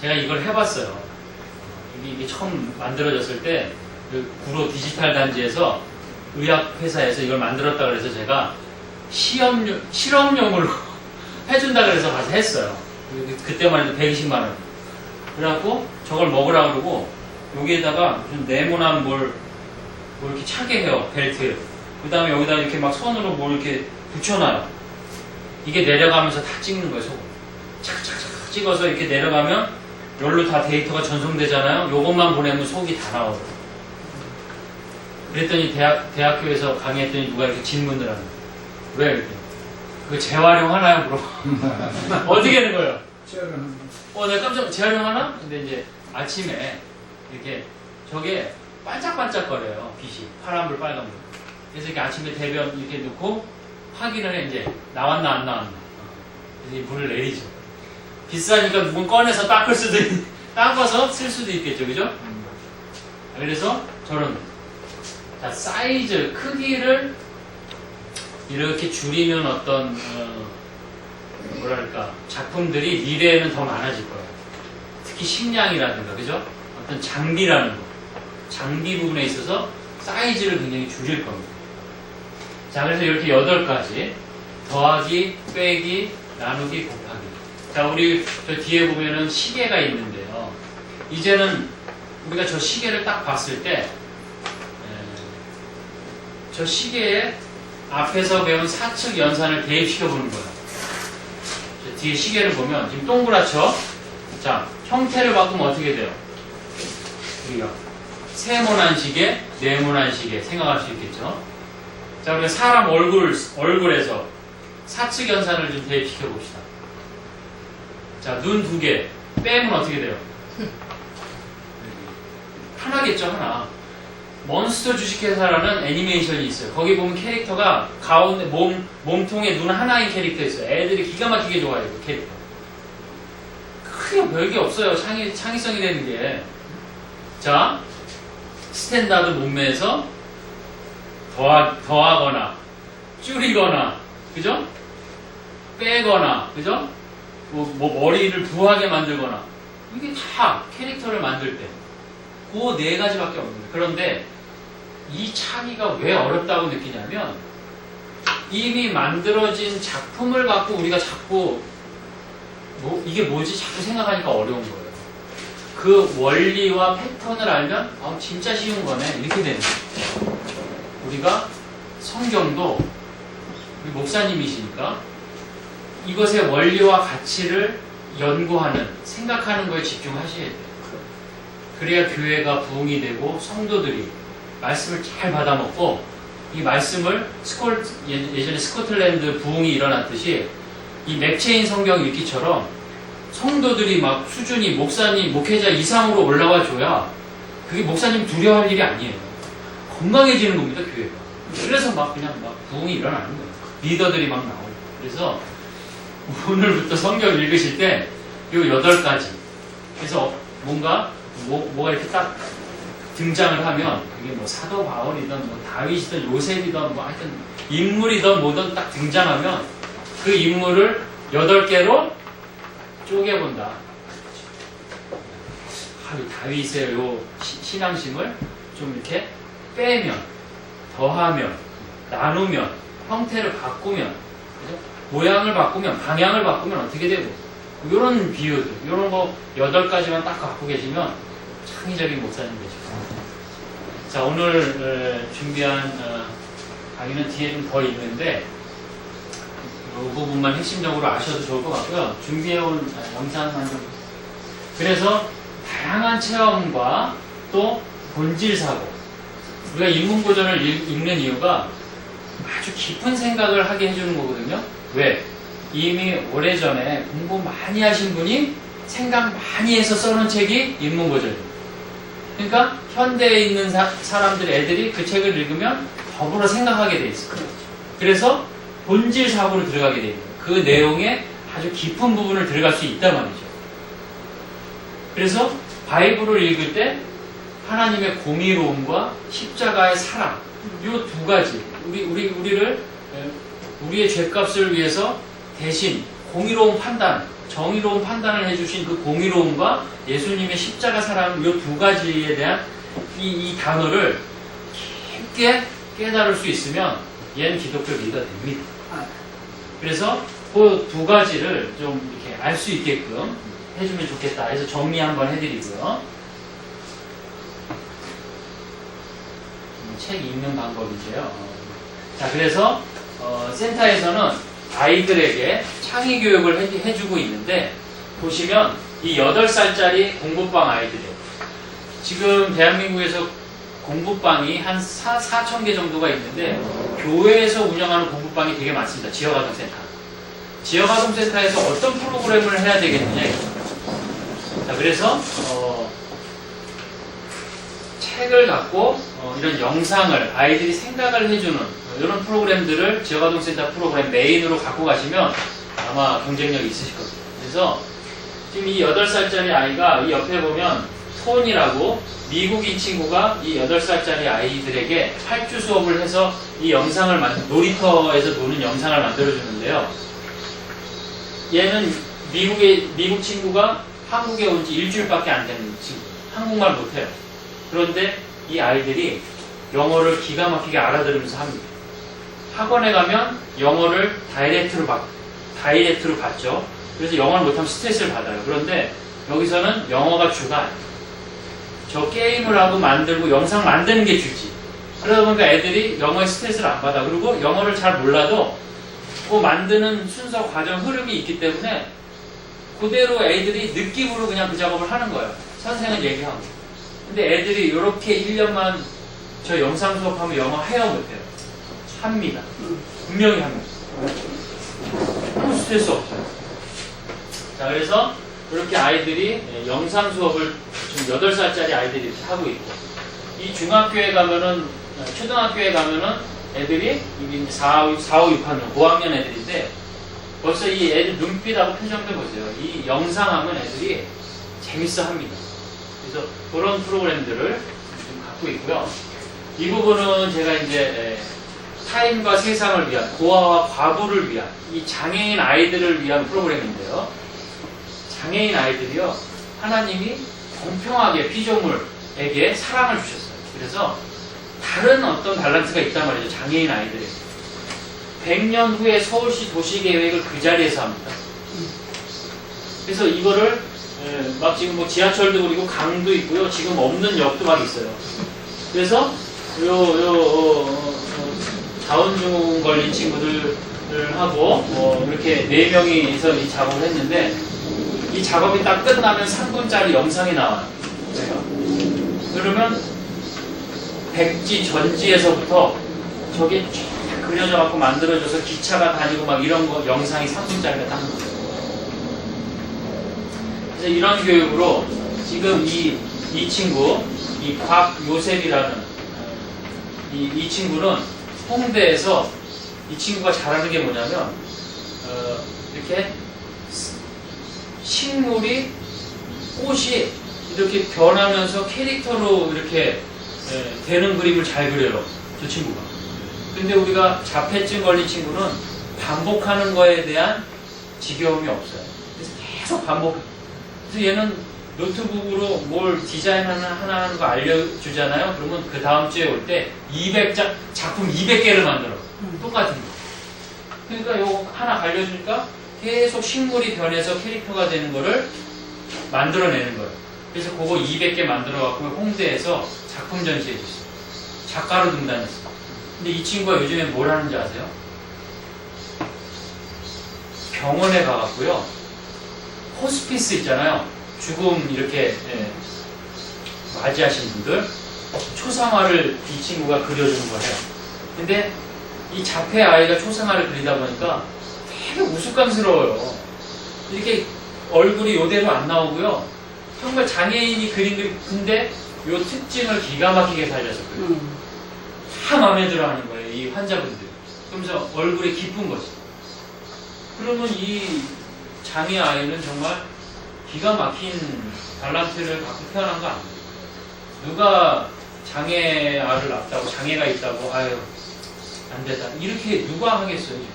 Speaker 1: 제가 이걸 해봤어요. 이게 처음 만들어졌을 때, 그 구로 디지털 단지에서 의학회사에서 이걸 만들었다 그래서 제가 실험용으로 해준다 그래서 가서 했어요. 그때만 해도 120만원. 그래갖고 저걸 먹으라 그러고, 여기에다가 무슨 네모난 뭘 이렇게 차게 해요, 벨트. 그 다음에 여기다 이렇게 막 손으로 뭘 이렇게 붙여놔요. 이게 내려가면서 다 찍는 거예요, 속으로. 착착착 찍어서 이렇게 내려가면 여기로 다 데이터가 전송되잖아요. 요것만 보내면 속이 다 나와요. 그랬더니 대학교에서 강의했더니 누가 이렇게 질문을 하는 거예요. 왜 이렇게? 그거 재활용하나요? 물어봐. 어떻게 하는 거예요? 내가 깜짝 재활용하나? 근데 이제 아침에 이렇게 저게 반짝반짝거려요. 빛이. 파란불, 빨간불. 그래서 이렇게 아침에 대변 이렇게 넣고 확인을 해, 이제. 나왔나, 안 나왔나. 그래서 이 물을 내리죠. 비싸니까 누군 꺼내서 닦을 수도 닦아서 쓸 수도 있겠죠. 그죠? 그래서 저런, 자, 사이즈, 크기를 이렇게 줄이는 어떤, 뭐랄까, 작품들이 미래에는 더 많아질 거예요. 특히 식량이라든가, 그죠? 어떤 장비라는 거. 장비 부분에 있어서 사이즈를 굉장히 줄일 겁니다. 자, 그래서 이렇게 8가지. 더하기, 빼기, 나누기, 곱하기. 자, 우리 저 뒤에 보면은 시계가 있는데요. 이제는 우리가 저 시계를 딱 봤을 때, 저 시계에 앞에서 배운 사측 연산을 대입시켜 보는 거예요. 저 뒤에 시계를 보면 지금 동그랗죠? 자, 형태를 바꾸면 어떻게 돼요? 우리가 세모난 시계, 네모난 시계 생각할 수 있겠죠? 자, 우리가 사람 얼굴에서 사측 연산을 좀 대입시켜 봅시다. 자, 눈 2개 빼면 어떻게 돼요? 하나겠죠, 하나. 몬스터 주식회사라는 애니메이션이 있어요. 거기 보면 캐릭터가 가운데 몸통에 눈 하나인 캐릭터 있어요. 애들이 기가 막히게 좋아해요, 그 캐릭터. 크게 별게 없어요, 창의성이 되는 게. 자, 스탠다드 몸매에서 더하거나, 줄이거나, 그죠? 빼거나, 그죠? 뭐 머리를 부하게 만들거나, 이게 다 캐릭터를 만들 때, 그 4가지밖에 없는 거예요. 그런데 이 차이가 왜 어렵다고 느끼냐면, 이미 만들어진 작품을 갖고 우리가 자꾸, 이게 뭐지? 자꾸 생각하니까 어려운 거예요. 그 원리와 패턴을 알면 진짜 쉬운 거네 이렇게 되는 거예요. 우리가 성경도 우리 목사님이시니까 이것의 원리와 가치를 연구하는, 생각하는 거에 집중하셔야 돼요. 그래야 교회가 부흥이 되고 성도들이 말씀을 잘 받아먹고 이 말씀을 예전에 스코틀랜드 부흥이 일어났듯이 이 맥체인 성경 읽기처럼 성도들이 막 수준이 목사님, 목회자 이상으로 올라와 줘야 그게 목사님 두려워할 일이 아니에요. 건강해지는 겁니다, 교회가. 그래서 막 그냥 막 부흥이 일어나는 거예요. 리더들이 막 나오고. 그래서 오늘부터 성경 읽으실 때 요 8가지. 그래서 뭔가 뭐가 이렇게 딱 등장을 하면 그게 뭐 사도 바울이든 뭐 다윗이든 요셉이든 뭐 하여튼 인물이든 뭐든 딱 등장하면 그 인물을 8개로 쪼개본다. 다윗의 요 신앙심을 좀 이렇게 빼면, 더하면, 나누면, 형태를 바꾸면, 그죠? 모양을 바꾸면, 방향을 바꾸면 어떻게 되고, 이런 비유들, 이런 거 8가지만 딱 갖고 계시면 창의적인 목사님 되죠. 자, 오늘 준비한 강의는 뒤에 좀 더 있는데 이 부분만 핵심적으로 아셔도 좋을 것 같고요. 준비해온 영상만 좀. 그래서 다양한 체험과 또 본질사고, 우리가 인문고전을 읽는 이유가 아주 깊은 생각을 하게 해주는 거거든요. 왜? 이미 오래전에 공부 많이 하신 분이 생각 많이 해서 써놓은 책이 인문고전입니다. 그러니까 현대에 있는 사람들, 애들이 그 책을 읽으면 더불어 생각하게 돼 있어요. 그래서 본질 사고로 들어가게 돼 있는 거예요. 그 내용에 아주 깊은 부분을 들어갈 수 있단 말이죠. 그래서 바이블을 읽을 때 하나님의 공의로움과 십자가의 사랑, 이 2가지, 우리를 우리의 죄값을 위해서 대신 공의로운 판단, 정의로운 판단을 해주신 그 공의로움과 예수님의 십자가 사랑, 이 2가지에 대한 이 단어를 깊게 깨달을 수 있으면 얘는 기독교 리더가 됩니다. 그래서 그 2가지를 좀 이렇게 알 수 있게끔 해주면 좋겠다 해서 정리 한번 해드리고요. 책 읽는 방법이죠. 자, 그래서 센터에서는 아이들에게 창의 교육을 해주고 있는데, 보시면 이 8살짜리 공부방 아이들이에요. 지금 대한민국에서 공부방이 한 4,000개 정도가 있는데 교회에서 운영하는 공부방이 되게 많습니다. 지역아동센터. 지역아동센터에서 어떤 프로그램을 해야 되겠느냐. 자, 그래서 책을 갖고 이런 영상을 아이들이 생각을 해주는 이런 프로그램들을 지역아동센터 프로그램 메인으로 갖고 가시면 아마 경쟁력이 있으실 겁니다. 그래서 지금 이 8살짜리 아이가 이 옆에 보면 톤이라고 미국인 친구가 이 8살짜리 아이들에게 8주 수업을 해서 이 영상을 놀이터에서 노는 영상을 만들어주는데요. 얘는 미국 친구가 한국에 온 지 일주일밖에 안 되는 친구. 한국말 못해요. 그런데 이 아이들이 영어를 기가 막히게 알아들으면서 합니다. 학원에 가면 영어를 다이렉트로 받죠. 그래서 영어를 못하면 스트레스를 받아요. 그런데 여기서는 영어가 주가 아니에요. 저 게임을 하고 만들고 영상 만드는 게 주지. 그러다 보니까 애들이 영어에 스트레스를 안 받아. 그리고 영어를 잘 몰라도 그 만드는 순서, 과정, 흐름이 있기 때문에 그대로 애들이 느낌으로 그냥 그 작업을 하는 거예요. 선생은 얘기하고. 근데 애들이 이렇게 1년만 저 영상 수업하면 영어 해요, 못해요? 합니다. 분명히 합니다. 아무 스트레스 없어요. 자, 그래서 그렇게 아이들이 영상 수업을 지금 8살짜리 아이들이 이렇게 하고 있고, 이 중학교에 가면은, 초등학교에 가면은 애들이, 이게 4, 5, 6학년, 고학년 애들인데, 벌써 이 애들 눈빛하고 표정도 보세요. 이 영상 하면 애들이 재밌어 합니다. 그래서 그런 프로그램들을 좀 갖고 있고요. 이 부분은 제가 이제 타인과 세상을 위한, 고아와 과부를 위한, 이 장애인 아이들을 위한 프로그램인데요. 장애인 아이들이요, 하나님이 공평하게 피조물에게 사랑을 주셨어요. 그래서 다른 어떤 밸런스가 있단 말이죠. 장애인 아이들이 100년 후에 서울시 도시계획을 그 자리에서 합니다. 그래서 이거를 막 지금 뭐 지하철도 그리고 강도 있고요. 지금 없는 역도 막 있어요. 그래서 다운증후군 걸린 친구들을 하고 이렇게 4명이서 이 작업을 했는데 이 작업이 딱 끝나면 3분짜리 영상이 나와요. 그러면 백지 전지에서부터 저게 쫙 그려져 갖고 만들어져서 기차가 다니고 막 이런 거 영상이 3분짜리가 딱 나와요. 그래서 이런 교육으로 지금 이 친구, 이 곽요셉이라는 이 친구는 홍대에서 이 친구가 잘하는 게 뭐냐면 이렇게 식물이 꽃이 이렇게 변하면서 캐릭터로 이렇게 되는 그림을 잘 그려요. 저 친구가. 근데 우리가 자폐증 걸린 친구는 반복하는 거에 대한 지겨움이 없어요. 그래서 계속 반복. 그래서 얘는 노트북으로 뭘 디자인하는 하나 하는 거 알려주잖아요. 그러면 그 다음 주에 올 때 200장 작품 200개를 만들어. 똑같은 거. 그러니까 요거 하나 알려주니까 계속 식물이 변해서 캐릭터가 되는 거를 만들어내는 거예요. 그래서 그거 200개 만들어갖고 홍대에서 작품 전시해줬어요. 작가로 등단했어요. 근데 이 친구가 요즘에 뭘 하는지 아세요? 병원에 가갖고요. 호스피스 있잖아요. 죽음 이렇게 맞이하신 분들 초상화를 이 친구가 그려주는 거예요. 근데 이 자폐 아이가 초상화를 그리다 보니까 되게 우스꽝스러워요. 이렇게 얼굴이 이대로 안 나오고요. 정말 장애인이 그린 근데 요 특징을 기가 막히게 살려서 그래요. 다 마음에 들어 하는 거예요. 이 환자분들. 그러면서 얼굴이 기쁜 거지. 그러면 이 장애 아이는 정말 기가 막힌 달란트를 갖고 태어난 거 아니에요. 누가 장애아를 낳았다고 장애가 있다고 아유 안 됐다 이렇게 누가 하겠어요. 지금.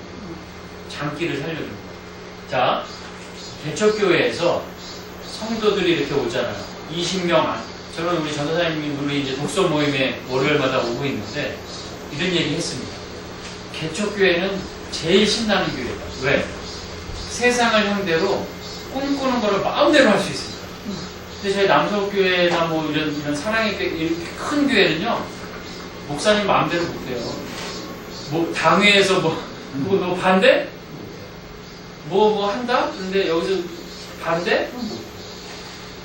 Speaker 1: 장기를 살려주는 거예요. 자, 개척교회에서 성도들이 이렇게 오잖아요. 20명 안. 저는 우리 전도사님이 우리 이제 독서 모임에 월요일마다 오고 있는데 이런 얘기 했습니다. 개척교회는 제일 신나는 교회다. 왜? 세상을 상대로 꿈꾸는 거를 마음대로 할 수 있습니다. 근데 저희 남서교회나 뭐 이런 사랑의 교회, 이렇게 큰 교회는요, 목사님 마음대로 못해요. 뭐, 당회에서 뭐 반대? 뭐 한다? 근데 여기서 반대?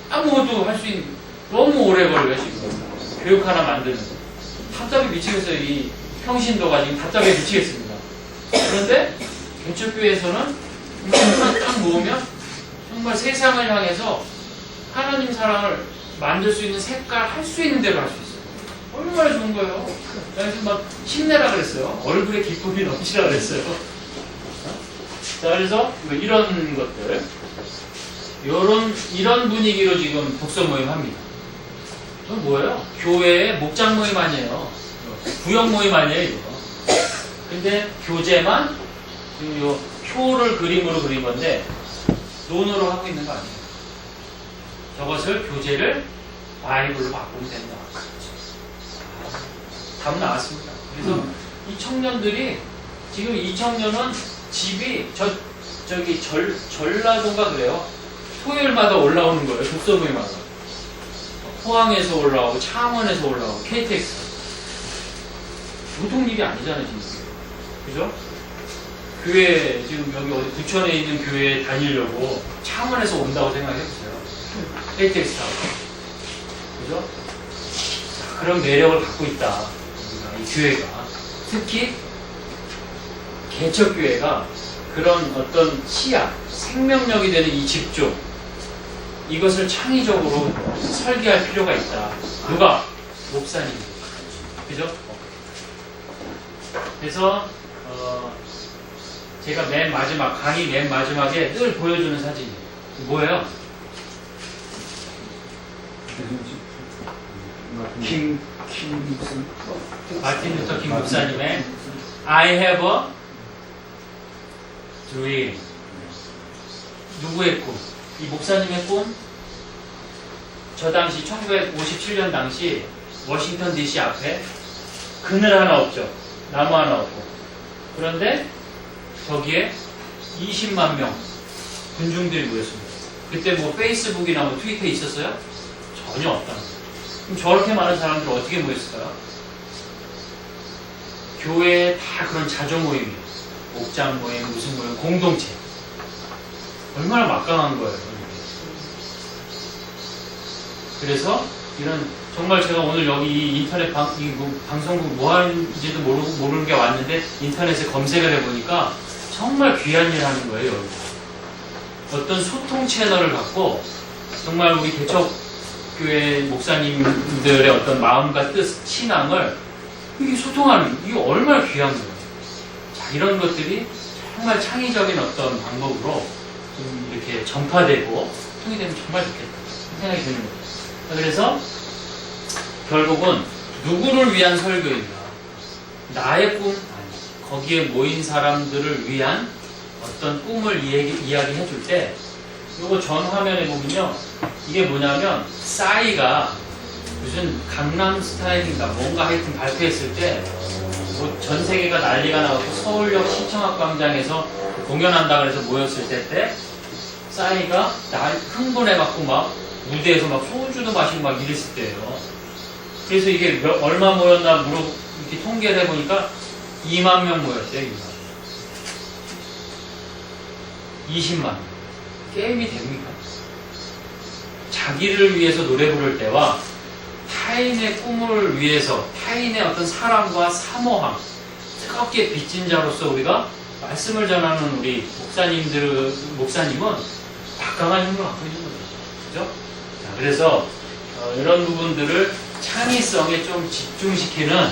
Speaker 1: 아무것도 할 수 있는, 너무 오래 걸려요, 지금. 교육 하나 만드는 거. 답답해 미치겠어요. 이 평신도가 지금 답답해 미치겠습니다. 그런데, 개척교회에서는 딱 모으면 정말 세상을 향해서 하나님 사랑을 만들 수 있는 색깔 할 수 있는 대로 할 수 있어요. 얼마나 좋은 거예요. 그래서 막 힘내라 그랬어요. 얼굴에 기쁨이 넘치라 그랬어요. 자, 그래서 뭐 이런 것들, 이런 분위기로 지금 독서 모임 합니다. 이건 뭐예요? 교회의 목장 모임 아니에요. 구역 모임 아니에요, 이거. 근데 교재만 지금 요 표를 그림으로 그린 건데 논어로 하고 있는 거 아니에요. 저것을 교재를 바이블로 바꾸면 된다. 답 나왔습니다. 그래서 이 청년들이 지금 이 청년은 집이 저기 전라도인가 그래요. 토요일마다 올라오는 거예요. 독서 모임마다. 포항에서 올라오고 창원에서 올라오고 KTX. 보통 일이 아니잖아요, 지금. 그죠? 교회 지금 여기 어디 부천에 있는 교회에 다니려고 창원에서 온다고 생각해보세요. KTX 타고. 그죠? 자, 그런 매력을 갖고 있다. 이 교회가. 특히 개척교회가 그런 어떤 치약, 생명력이 되는 이 집중, 이것을 창의적으로 설계할 필요가 있다. 누가? 목사님. 그죠? 그래서 제가 맨 마지막, 강의 맨 마지막에 늘 보여주는 사진이에요. 뭐예요?
Speaker 6: 킹 목사님.
Speaker 1: 마틴 루터 킹 목사님의 I have a dream. 누구의 꿈? 이 목사님의 꿈? 저 당시 1957년 당시 워싱턴 DC 앞에 그늘 하나 없죠. 나무 하나 없고. 그런데 거기에 20만 명 군중들이 모였습니다. 그때 뭐 페이스북이나 뭐 트위터 있었어요? 전혀 없다는 거예요. 그럼 저렇게 많은 사람들 어떻게 모였을까요? 교회에 다 그런 자조 모임이에요. 목장 모임, 무슨 모임, 공동체. 얼마나 막강한 거예요. 이게. 그래서 이런 정말 제가 오늘 여기 이 인터넷 방송국 뭐 하는지도 모르는 게 왔는데 인터넷에 검색을 해보니까 정말 귀한 일 하는 거예요. 여기. 어떤 소통 채널을 갖고 정말 우리 개척교회 목사님들의 어떤 마음과 뜻, 신앙을 이게 소통하는, 이게 얼마나 귀한 거예요. 자, 이런 것들이 정말 창의적인 어떤 방법으로 좀 이렇게 전파되고 소통이 되면 정말 좋겠다 생각이 드는 거예요. 그래서 결국은 누구를 위한 설교인가? 나의 꿈, 아니, 거기에 모인 사람들을 위한 어떤 꿈을 이야기해 줄 때, 요거 전 화면에 보면요, 이게 뭐냐면 싸이가 무슨 강남 스타일인가 뭔가 하여튼 발표했을 때 뭐 전 세계가 난리가 나고 서울역 시청학 광장에서 공연한다 그래서 모였을 때 싸이가 흥분해갖고 막 무대에서 막 소주도 마시고 막 이랬을 때예요. 그래서 이게 얼마 모였나 이렇게 통계를 해보니까 2만 명 모였대요. 2만. 20만. 게임이 됩니까? 자기를 위해서 노래 부를 때와 타인의 꿈을 위해서 타인의 어떤 사랑과 사모함, 뜨겁게 빚진 자로서 우리가 말씀을 전하는 우리 목사님은 막강한 힘을 갖고 있는 거죠. 그죠? 자, 그래서 이런 부분들을 창의성에 좀 집중시키는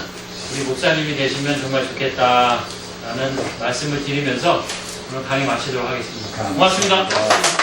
Speaker 1: 우리 목사님이 되시면 정말 좋겠다라는 말씀을 드리면서 오늘 강의 마치도록 하겠습니다. 고맙습니다.